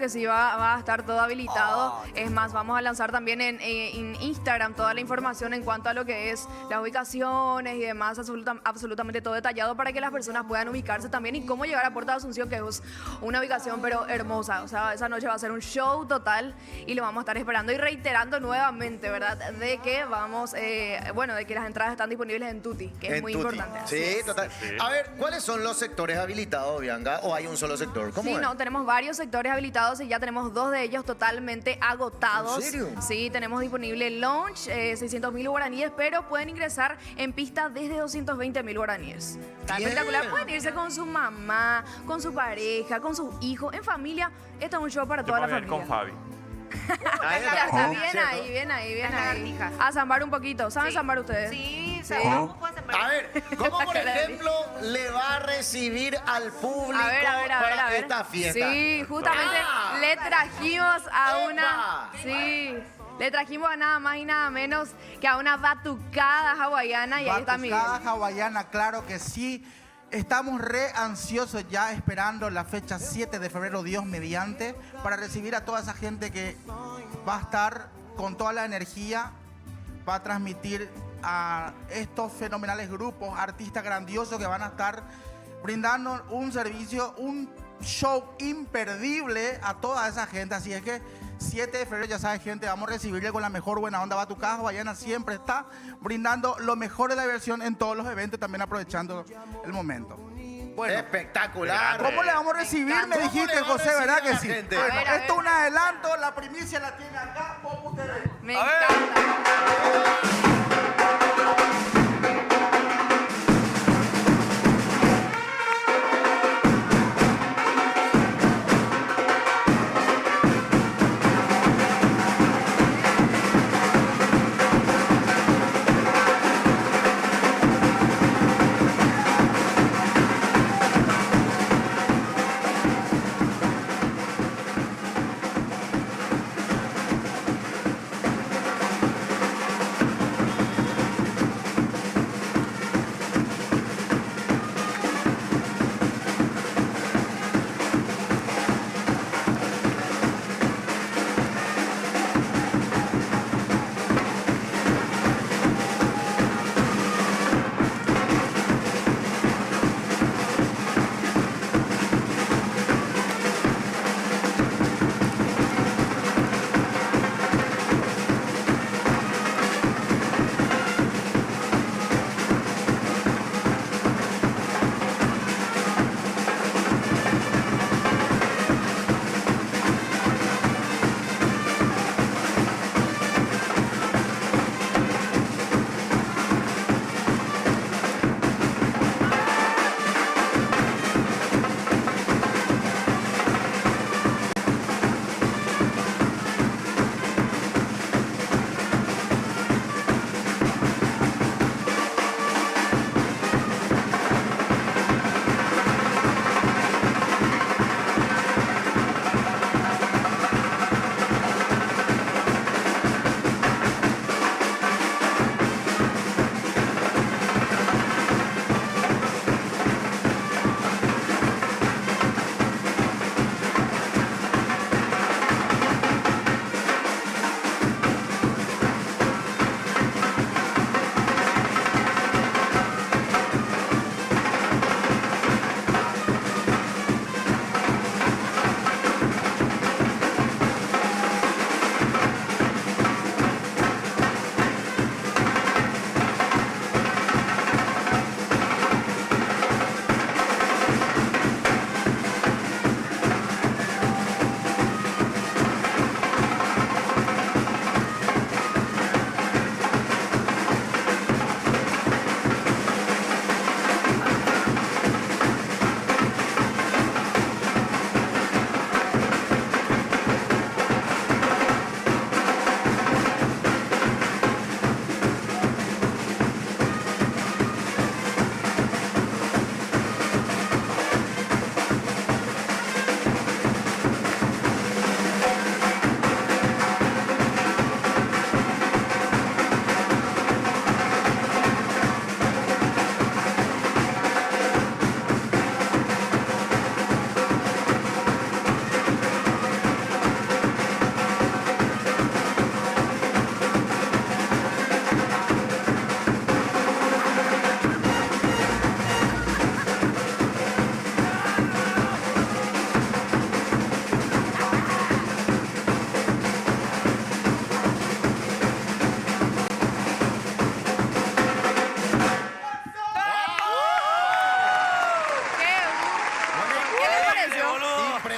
que sí, va a estar todo habilitado. Es más, vamos a lanzar también en Instagram toda la información en cuanto a lo que es las ubicaciones y demás, absolutamente todo detallado para que las personas puedan ubicarse también y cómo llegar a Puerto de Asunción, que es una ubicación pero hermosa. O sea, esa noche va a ser un show total y lo vamos a estar esperando y reiterando nuevamente, ¿verdad? De que vamos, de que las entradas están disponibles en Tuti, que es En muy Tuti. importante. Sí, total. A ver, ¿cuáles son los sectores habilitados, Bianca? ¿O hay un solo sector? ¿Cómo Sí, es? no, tenemos varios sectores habilitados y ya tenemos 2 de ellos totalmente agotados. ¿En serio? Sí, tenemos disponible launch, 600.000 guaraníes, pero pueden ingresar en pista desde 220.000 guaraníes. Está Bien. espectacular. Pueden irse con su mamá, con su pareja, con sus hijos, en familia. Esto es un show para toda la familia. Con Fabi. Ahí Ya está, está. bien ahí. Las lagartijas. A zambar un poquito. ¿Saben Sí. zambar ustedes? Sí, Sí. vamos a sembrar. A ver, ¿cómo por ejemplo le va a recibir al público A ver. para esta fiesta? Sí, justamente le trajimos a una... Sí, le trajimos a nada más y nada menos que a una batucada hawaiana y ahí está Miguel. Batucada hawaiana, claro que sí. Estamos re ansiosos ya esperando la fecha 7 de febrero, Dios mediante, para recibir a toda esa gente que va a estar con toda la energía, va a transmitir a estos fenomenales grupos, artistas grandiosos que van a estar brindando un servicio, un show imperdible a toda esa gente. Así es que 7 de febrero, ya sabes, gente, vamos a recibirle con la mejor buena onda. Batucada hawaiana siempre está brindando lo mejor de la diversión en todos los eventos, también aprovechando el momento. Bueno, espectacular. ¿Cómo le vamos a recibir? Me dijiste, José, ¿verdad que sí? gente? Bueno, A ver. esto es un adelanto, la primicia la tiene acá, Popu TV. Me encanta.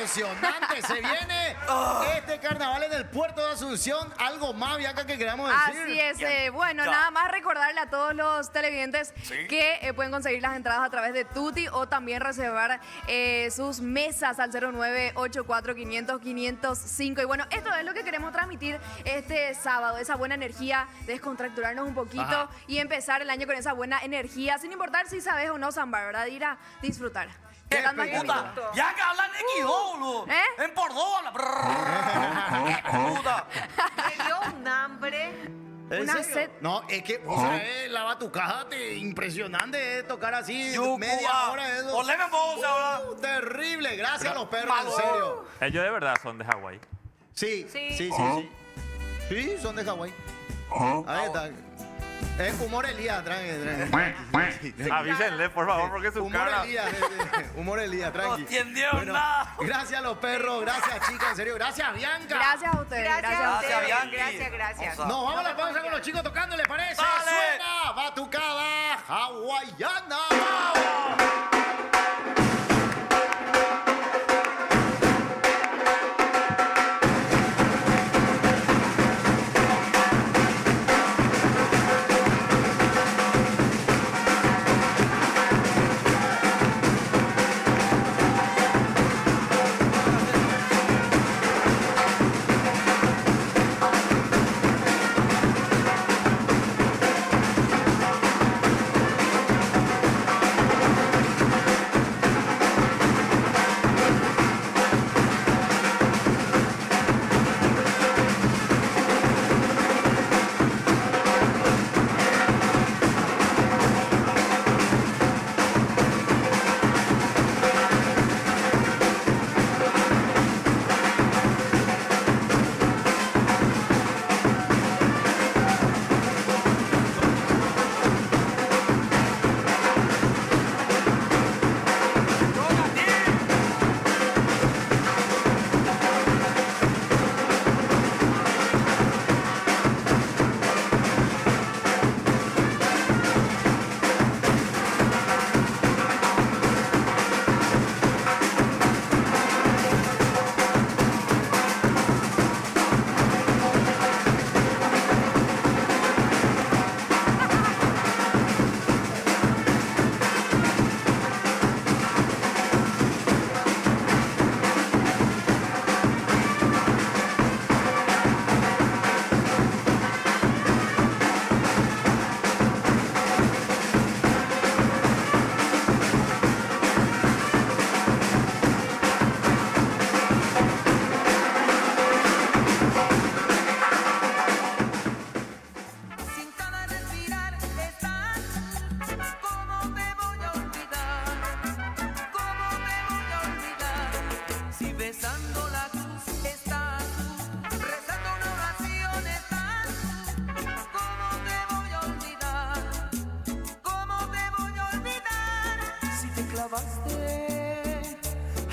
emocionante. Se viene este carnaval en el puerto de Asunción. Algo más, Bianca, que queramos decir. Así es. Bueno, nada más recordarle a todos los televidentes que pueden conseguir las entradas a través de Tuti o también reservar sus mesas al 0984-500-505. Y bueno, esto es lo que queremos transmitir este sábado, esa buena energía, descontracturarnos un poquito y empezar el año con esa buena energía, sin importar si sabes o no zambar, ¿verdad? Ir a disfrutar. Ya que hablan de Equidó, boludo. En Pordola. Puta. Me dio un hambre. Una sed. No, es que vos sabés, la batucada impresionante tocar así media hora. Eso. Oleme vos ahora. Terrible. Gracias a los perros, en serio. Ellos de verdad son de Hawái. Sí, sí. Sí, son de Hawái. Ahí está. Es humor Elías, tranqui. Avísenle, por favor, porque su cara... Humor Elías, tranqui. No entendieron nada. Gracias a los perros, gracias chicas, en serio. Gracias, Bianca. Gracias a ustedes. Gracias, Bianca. Gracias. Nos vamos a la pausa con los chicos tocando, ¿les parece? Suena batucada hawaiana.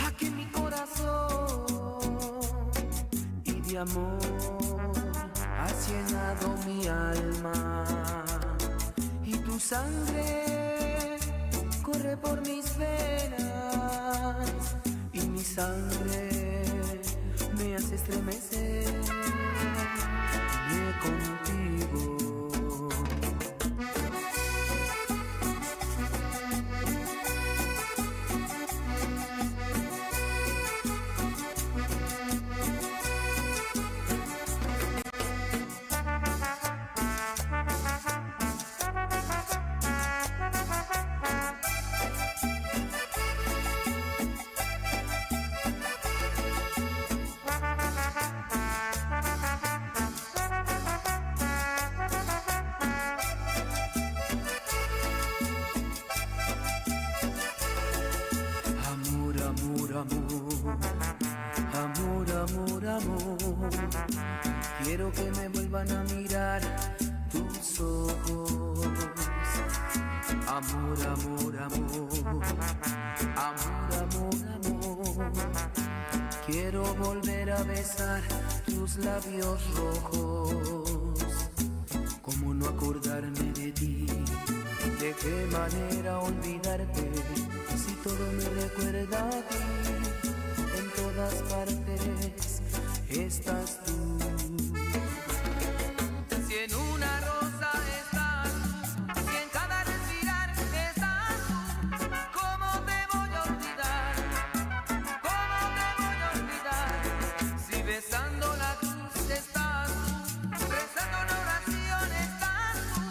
aquí en mi corazón y de amor has llenado mi alma y tu sangre corre por mis venas y mi sangre me hace estremecer contigo. Quiero que me vuelvan a mirar tus ojos. Amor, amor, amor. Amor, amor, amor. Quiero volver a besar tus labios rojos. ¿Cómo no acordarme de ti? ¿De qué manera olvidarte? Si todo me recuerda a ti en todas estás tú. Si en una rosa estás tú, si en cada respirar estás tú, ¿cómo te voy a olvidar? ¿Cómo te voy a olvidar? Si besando la cruz estás tú, rezando una oración estás tú,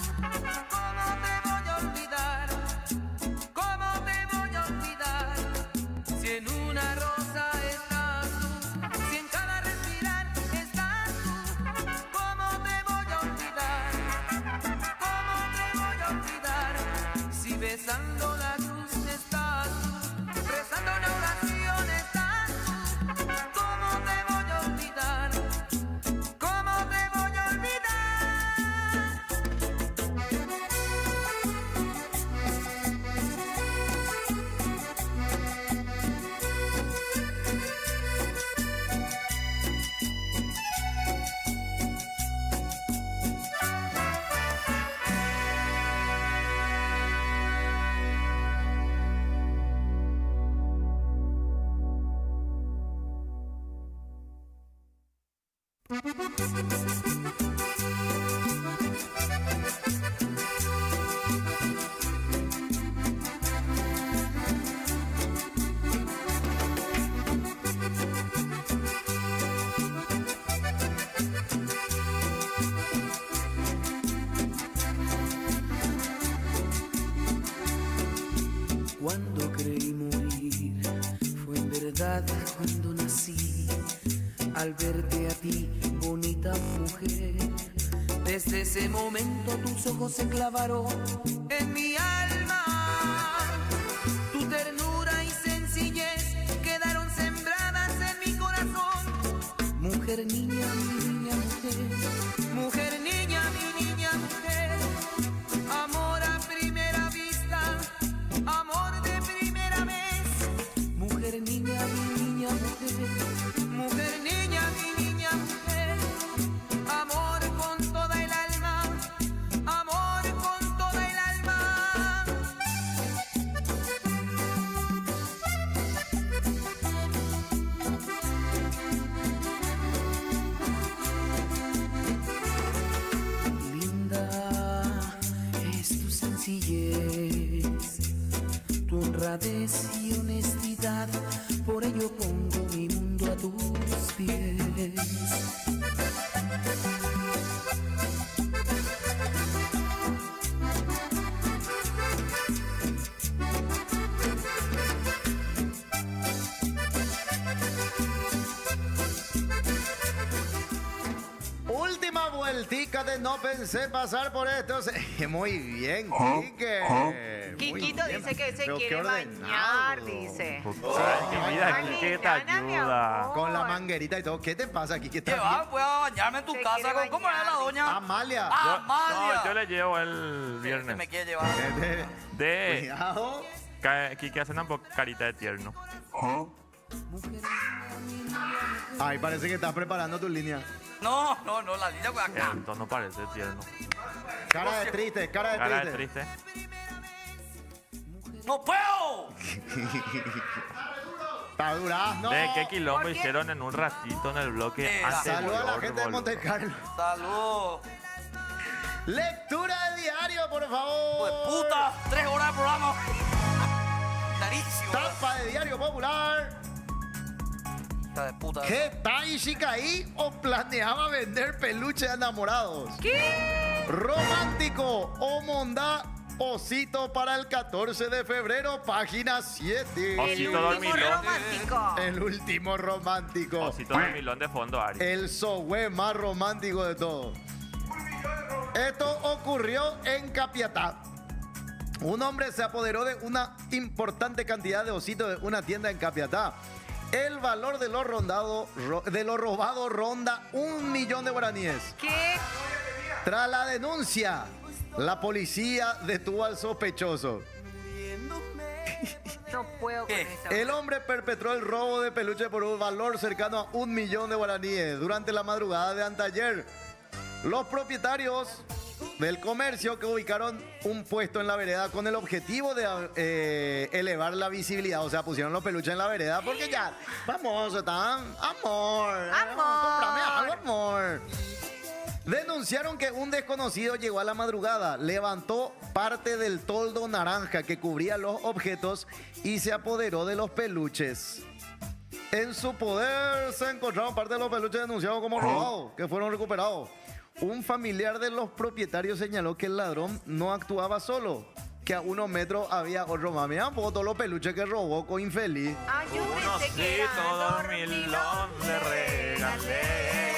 ¿cómo te voy a olvidar? ¿Cómo te voy a olvidar? Si en una rosa estás tú, si en cada respirar estás tú, ¿cómo te voy a olvidar? ¿Cómo te voy a olvidar? Si besando la cruz estás tú, rezando una oración estás tú, ¿cómo te voy a olvidar? ¿Cómo te voy a Cuando creí morir, fue en verdad cuando nací. Al verte a ti, bonita mujer, desde ese momento tus ojos se clavaron en mi alma. Tu ternura y sencillez quedaron sembradas en mi corazón. Mujer, niña, mi niña, mujer. Mujer, niña, mi niña, mujer. Amor a primera vista, amor de primera vez. Mujer, niña, mi niña, mujer. Mujer, niña, mi niña, mujer. Amor con toda el alma, amor con toda el alma. Linda es tu sencillez, tu honradez y honestidad, por ello pongo mi mundo a tus pies. Última vueltica de no pensé pasar por esto. Muy bien, Quique. Muy Quiquito bien. dice que se Pero qué quiere bañar, ordenado. dice. Que mira, Ay, Quique te Ana, mi ayuda. amor. Con la manguerita y todo. ¿Qué te pasa, Quique? Que va, voy a bañarme en tu Se casa. quiere ¿Cómo era la doña? Amalia. Amalia. No, yo le llevo el Que viernes. me quiere llevar. De Cuidado. Quique hace una carita de tierno. Ay, parece que estás preparando tu línea. No, la niña fue acá. El tono parece tierno. Cara de triste, cara de Cara triste. de triste. ¡No puedo! Está durazno. ¿De qué quilombo ¿Por qué? hicieron en un ratito en el bloque Mira. anterior? Saluda a la gente de boludo? Monte Carlo. Salud. Lectura de diario, por favor. Pues puta, 3 horas de programa. Clarísimo. Tapa de diario popular. Hija de puta. ¿Qué tal Ishikaí o planeaba vender peluche de enamorados? ¿Qué? Romántico o mondá osito para el 14 de febrero, página 7. Osito El último dormilón. romántico. El último romántico. Osito de milón de fondo, Ari. El sohue más romántico de todo. Esto ocurrió en Capiatá. Un hombre se apoderó de una importante cantidad de ositos de una tienda en Capiatá. El valor de lo robado ronda 1 millón de guaraníes. ¿Qué? Tras la denuncia, la policía detuvo al sospechoso. No puedo con eso. El hombre perpetró el robo de peluche por un valor cercano a 1 millón de guaraníes durante la madrugada de anteayer. Los propietarios del comercio que ubicaron un puesto en la vereda con el objetivo de elevar la visibilidad. O sea, pusieron los peluches en la vereda porque ya, vamos, están, amor, cómprame algo, amor. Denunciaron que un desconocido llegó a la madrugada, levantó parte del toldo naranja que cubría los objetos y se apoderó de los peluches. En su poder se encontraron parte de los peluches denunciados como robados, que fueron recuperados. Un familiar de los propietarios señaló que el ladrón no actuaba solo, que a unos metros había otro más. Mirá un poco todos los peluches que robó con infeliz. Ay, yo pensé que era dormilón le regalé.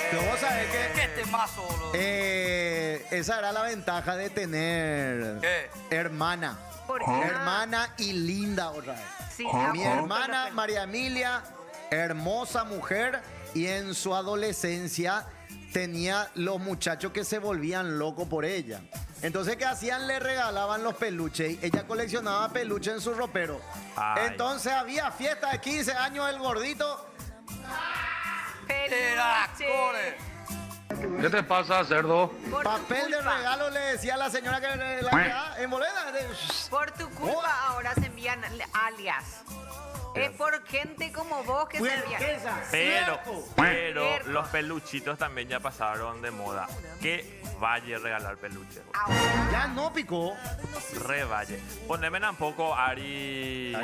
Pero vos sabés que ¿Qué temazo, boludo? esa era la ventaja de tener hermana. ¿Por qué? Hermana y linda otra vez. Sí, Mi hermana María Emilia, hermosa mujer, y en su adolescencia tenía los muchachos que se volvían locos por ella. Entonces, ¿qué hacían? Le regalaban los peluches. Ella coleccionaba peluches en su ropero. Ay. Entonces había fiesta de 15 años, el gordito. Peluche. ¿Qué te pasa, cerdo? Por tu Papel de culpa. regalo le decía a la señora que la da en boleda. Por tu culpa ahora se envían alias. Es por gente como vos que se envían. Pero los peluchitos también ya pasaron de moda. Que vaya a regalar peluches. Ya no picó. Re vaya. Poneme tampoco Ari.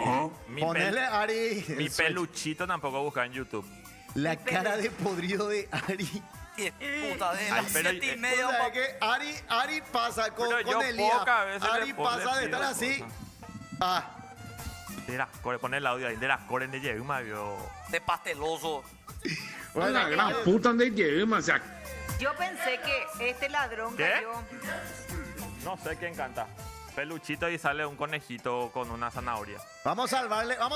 Ponele Ari. Mi peluchito tampoco busca en YouTube. La cara de podrido de Ari. Puta, de las pero- 7:30. O sea, que Ari pasa con Pero yo Elías. pocas veces Ari le pasa de pido estar así. cosas. Ah, De las core, pon el audio ahí. De las core de Yeguma, vio. De pasteloso. bueno, La gran puta de Yeguma, o sea, Yo pensé que este ladrón ¿Qué? cayó. No sé quién canta. Peluchito y sale un conejito con una zanahoria. vamos a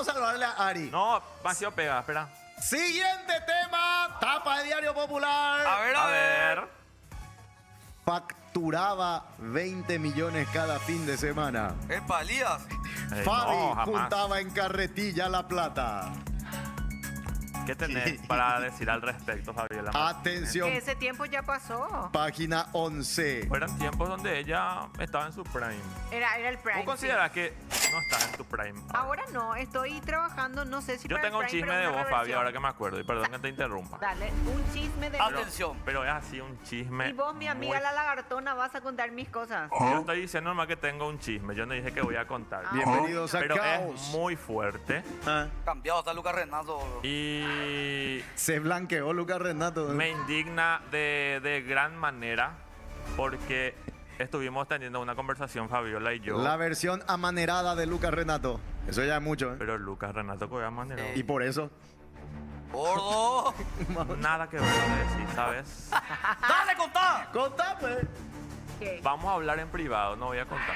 salvarle a Ari. No, vacío pega, espera. Siguiente tema, tapa de Diario Popular. A ver. Facturaba 20 millones cada fin de semana. Es palías. Fabi no, jamás. juntaba en carretilla la plata. ¿Qué tenés para decir al respecto, Fabiola? Atención, Que ese tiempo ya pasó. página 11. Fueron tiempos donde ella estaba en su prime. Era el Prime. ¿Tú consideras que no estás en tu prime? Ahora no, estoy trabajando, no sé si Yo para el tengo un Prime, chisme pero de una vos, Fabio, reversión. ahora que me acuerdo. Y perdón que te interrumpa. Dale, un chisme de Atención. Pero es así un chisme. Y vos, mi amiga muy- la lagartona, vas a contar mis cosas. Yo estoy diciendo nomás que tengo un chisme. Yo no dije que voy a contar. Bienvenidos a Pero Caos. es muy fuerte. Cambiado está Lucas Renato, boludo. Y Se blanqueó Lucas Renato. me indigna de gran manera porque estuvimos teniendo una conversación, Fabiola y yo. La versión amanerada de Lucas Renato. Eso ya es mucho, ¿eh? Pero Lucas Renato que manera. Y por eso. Gordo. Nada que ver de decir, ¿sabes? Dale, contá. Contá, pues. ¿Qué? Vamos a hablar en privado, no voy a contar.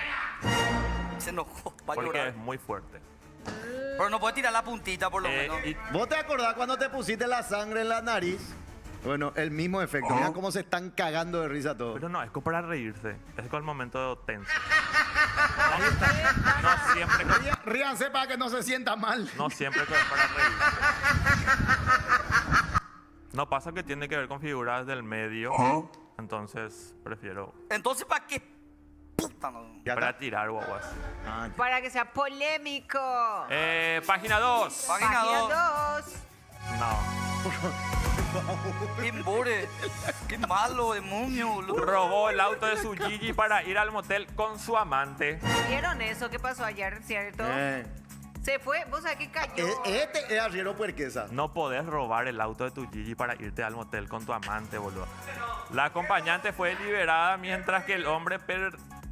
Se enojó. Va a Porque llorar. es muy fuerte. Pero no puede tirar la puntita, por lo menos. Y ¿Vos te acordás cuando te pusiste la sangre en la nariz? Bueno, el mismo efecto. Mira cómo se están cagando de risa todos. Pero no, es como para reírse. Es con el momento tenso. No siempre, Ríanse para que no se sienta mal. no siempre que es para reírse. No pasa que tiene que ver con figuras del medio. Entonces prefiero Entonces, ¿para qué puta no? para tirar guaguas. Para que sea polémico. Página 2. Página 2. 2. No. Qué embore. Qué malo, demonio, boludo. Robó el auto de su Gigi para ir al motel con su amante. ¿Vieron eso que pasó ayer, cierto? Se fue, vos sabés que cayó. Este es arriero puerquesa. No podés robar el auto de tu Gigi para irte al motel con tu amante, boludo. La acompañante fue liberada mientras que el hombre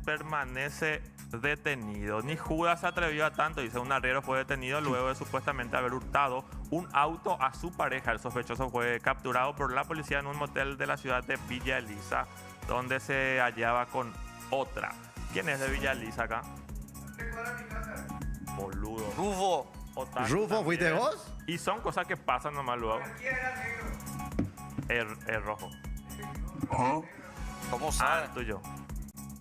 permanece detenido. Ni Judas se atrevió a tanto, dice un arriero fue detenido luego de supuestamente haber hurtado un auto a su pareja. El sospechoso fue capturado por la policía en un motel de la ciudad de Villa Elisa, donde se hallaba con otra. ¿Quién es de Villa Elisa acá? Boludo. Rufo. ¿Rufo fuiste vos? Y son cosas que pasan nomás luego. El rojo. ¿Cómo sabe? Tuyo.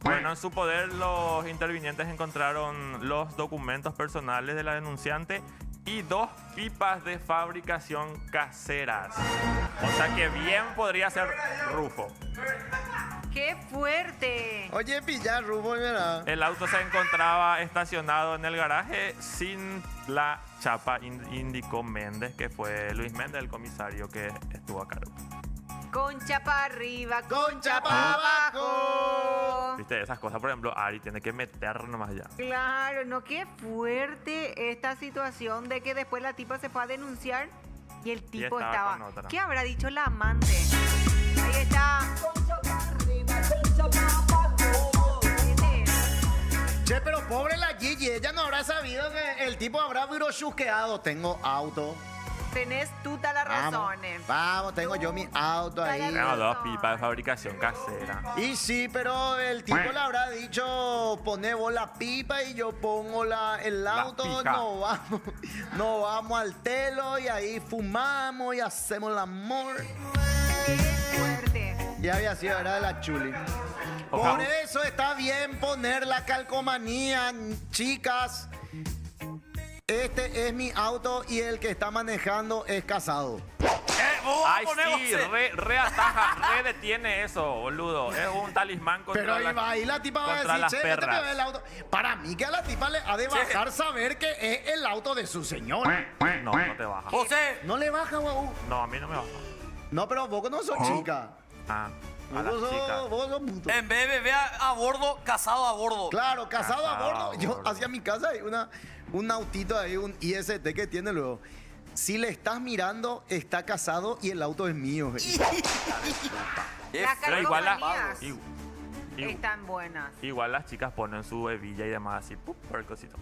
Bueno, en su poder los intervinientes encontraron los documentos personales de la denunciante y 2 pipas de fabricación caseras. O sea que bien podría ser Rufo. ¡Qué fuerte! Oye, pillar, Rufo, ¿verdad? El auto se encontraba estacionado en el garaje sin la chapa, indicó Méndez, que fue Luis Méndez, el comisario que estuvo a cargo. Concha para arriba, concha para abajo. Viste, esas cosas, por ejemplo, Ari tiene que meter nomás ya. Claro, no, qué fuerte esta situación de que después la tipa se fue a denunciar y el tipo estaba estaba. con otra. ¿Qué habrá dicho la amante? Ahí está. Che, pero pobre la Gigi, ella no habrá sabido que el tipo habrá chusqueado. Tengo auto. Tenés todas las razones. Vamos, tengo yo mi auto ahí. Tengo 2 pipas de fabricación casera. Y sí, pero el tipo le habrá dicho, poné vos la pipa y yo pongo el auto, pica. nos vamos al telo y ahí fumamos y hacemos el amor. Fuerte. Ya había sido, era de la chuli. Por eso está bien poner la calcomanía, chicas. Este es mi auto y el que está manejando es casado. Ay, sí, reataja, detiene eso, boludo. Es un talismán contra Pero ahí la tipa va a decir, las che, este perras. me ve el auto. Para mí que a la tipa le ha de bajar saber que es el auto de su señor. No, no te baja. José. No le baja, guau. No, a mí no me baja. No, pero vos no sos chica. Ah, a las chicas. Vos sos puto. En vez de bebé a bordo, casado a bordo. Claro, casado a Casado bordo. a Yo bordo. hacia mi casa hay un autito ahí, un IST que tiene luego. Si le estás mirando, está casado y el auto es mío. Las Pero igual calcomanías igual, están buenas. igual las chicas ponen su hebilla y demás así, por el cosito.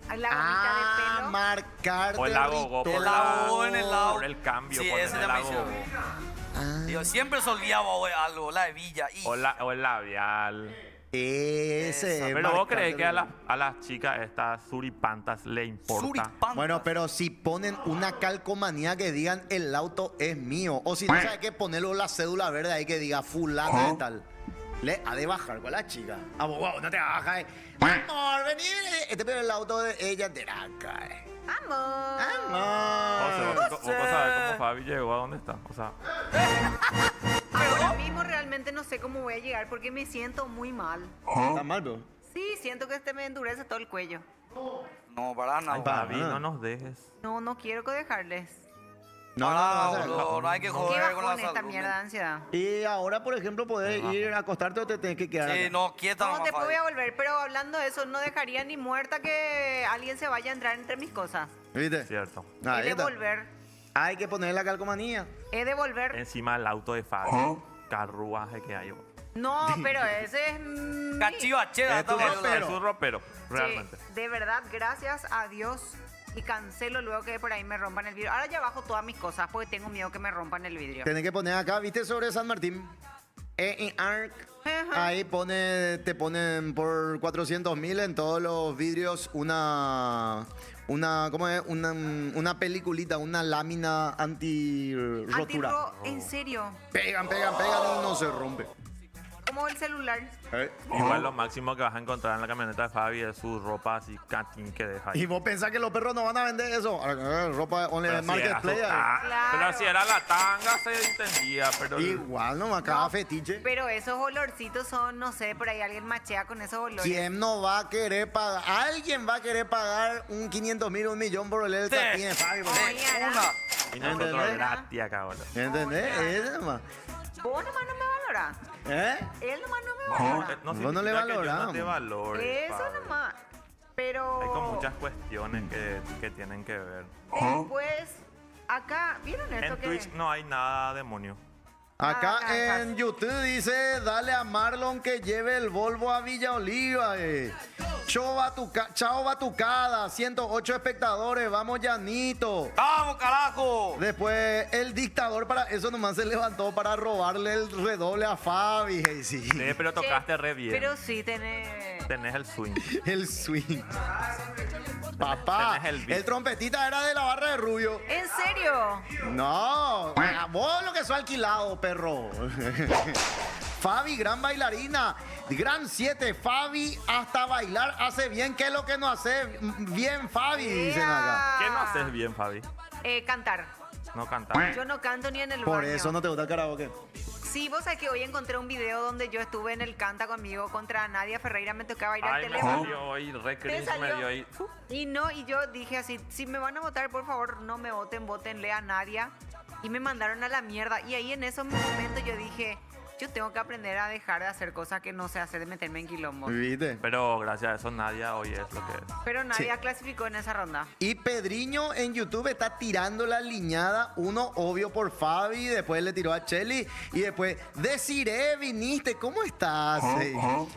La gomita de pelo. Marcar O el agogó por, El agogó en el lado. por el cambio, Sí, ponen ese el ya me hizo. agogó. Yo siempre solía algo, la hebilla. Y O el labial. Ese. Pero vos marcar crees que de- a las chicas estas suripantas le importa. Bueno, pero si ponen una calcomanía que digan el auto es mío. O si no sabes qué, ponerlo la cédula verde ahí que diga fulano de tal. Le ha de bajar con la chica. Abogado, no te bajas. Amor, vení. Este es el auto de ella de acá. Amor. Vos sabés cómo Fabi llegó a dónde está. O sea, Ahora mismo realmente no sé cómo voy a llegar porque me siento muy mal. ¿Está mal, bro? Sí, siento que me endurece todo el cuello. no, para nada. ay, Fabi, no nos dejes. No quiero dejarles. No, No hay que Qué joder con la bajón esta salud. mierda de ansiedad. Y ahora, por ejemplo, podés ir a acostarte o te tenés que quedar. Sí, acá? no, quieta No, nomás, después Fabi. voy a volver, pero hablando de eso, no dejaría ni muerta que alguien se vaya a entrar entre mis cosas. ¿Viste? Cierto. Ahí He de está. volver. Hay que poner la calcomanía. He de volver. Encima del auto de Fabi. Carruaje que hay. No, pero ese es. Cachivachera. Es tu está ropero. Es un ropero, realmente. Sí, de verdad, gracias a Dios. Y cancelo luego que por ahí me rompan el vidrio. Ahora ya bajo todas mis cosas porque tengo miedo que me rompan el vidrio. Tenés que poner acá, ¿viste? Sobre San Martín. ARC. Ahí te ponen por 400.000 en todos los vidrios ¿cómo es? Una peliculita, una lámina anti-rotura. ¿En serio? Pegan y no se rompe. Como el celular. Igual lo máximo que vas a encontrar en la camioneta de Fabi es su ropa así catín que deja ahí. Y vos pensás que los perros no van a vender eso. Ropa only Pero si marketplace. era Claro. Pero si era la tanga se entendía, pero Igual nomás, cada fetiche. Pero esos olorcitos son, no sé, por ahí alguien machea con esos olores. ¿Quién no va a querer pagar? Alguien va a querer pagar un 500.000, un millón por el catín de Fabi. y nosotros ¿Entendés? gratis acá, boludo. ¿Entendés? Eso nomás. Vos nomás no me valorás. ¿Eh? Él nomás no me valora. No Vos no le significa que yo valoramos. no te valore, Eso Fabi. nomás. Pero Hay como muchas cuestiones que tienen que ver. después, acá, ¿vieron esto En que? Twitch no hay nada demonio. Acá Ah, en YouTube dice, dale a Marlon que lleve el Volvo a Villa Oliva. Chao Batucada, 108 espectadores, vamos Llanito. ¡Vamos, carajo! Después el dictador para eso nomás se levantó para robarle el redoble a Fabi. Hey, sí. Sí, pero tocaste re bien. Pero sí tenés. Tenés el swing. El swing. Papá, Tenés el trompetita era de la barra de Rubio. ¿En serio? No, vos lo que sos alquilado, perro. Fabi, gran bailarina. Gran 7, Fabi, hasta bailar hace bien. ¿Qué es lo que no hace bien, Fabi? Dicen acá. ¿Qué no haces bien, Fabi? Cantar. No cantar. Yo no canto ni en el Por baño. eso no te gusta el karaoke. Sí, vos sabés que hoy encontré un video donde yo estuve en el Canta conmigo contra Nadia Ferreira, me tocaba ir al Ay, me teléfono. salió hoy, re cringe ¿Te salió? me dio ahí. Y yo dije así, si me van a votar, por favor, no me voten, votenle a Nadia. Y me mandaron a la mierda. Y ahí en ese momento yo dije, yo tengo que aprender a dejar de hacer cosas que no sé hacer, de meterme en quilombo. ¿Viste? Pero gracias a eso Nadia hoy es lo que es. Pero Nadia clasificó en esa ronda. Y Pedriño en YouTube está tirando la liñada. Uno, obvio, por Fabi. Después le tiró a Cheli. Y después, Desiree, viniste. ¿Cómo estás?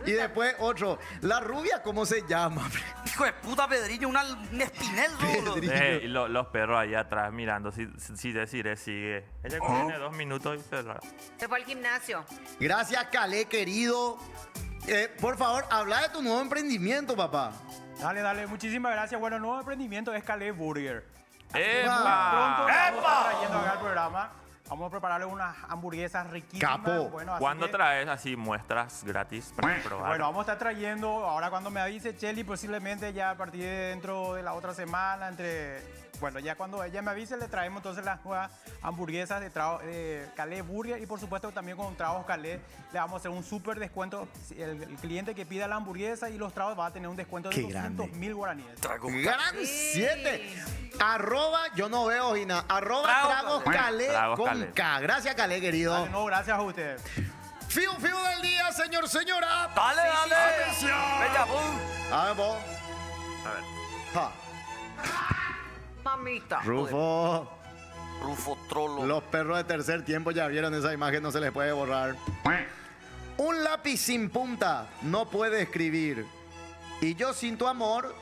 Y después otro, la rubia, ¿cómo se llama? Hijo de puta, Pedriño, un espinel, boludo. Y los perros ahí atrás mirando si Desiree sigue. Ella tiene 2 minutos y se la... Se fue al gimnasio. Gracias, Calé, querido. Por favor, habla de tu nuevo emprendimiento, papá. Dale, muchísimas gracias. Bueno, el nuevo emprendimiento es Calé Burger. ¡Epa! Pronto vamos a estar trayendo acá al programa. Vamos a prepararle unas hamburguesas riquísimas. Capo. Bueno, así ¿Cuándo que- traes así muestras gratis para probar? Bueno, vamos a estar trayendo, ahora cuando me avise Cheli, posiblemente ya a partir de dentro de la otra semana, bueno, ya cuando ella me avise, le traemos entonces las nuevas hamburguesas de Calé Burger y por supuesto también con tragos Calé le vamos a hacer un súper descuento. El cliente que pida la hamburguesa y los tragos va a tener un descuento de Qué grande. 200.000 guaraníes. Gran 7. Arroba, yo no veo, Gina. Arroba Tragos Calé Tragos con Calé. K. Gracias, Calé, querido. No, gracias a ustedes. Fiu del día, señora. Dale. Atención. Bella, boom. A ver, vos. A ver. Ja. Mamita. Rufo. Rufo Trollo. Los perros de tercer tiempo ya vieron esa imagen, no se les puede borrar. Un lápiz sin punta no puede escribir. Y yo sin tu amor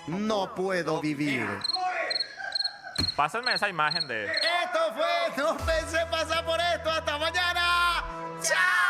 no puedo vivir. Pásenme esa imagen de... Esto fue No Pensé Pasar por Esto. Hasta mañana. ¡Chao!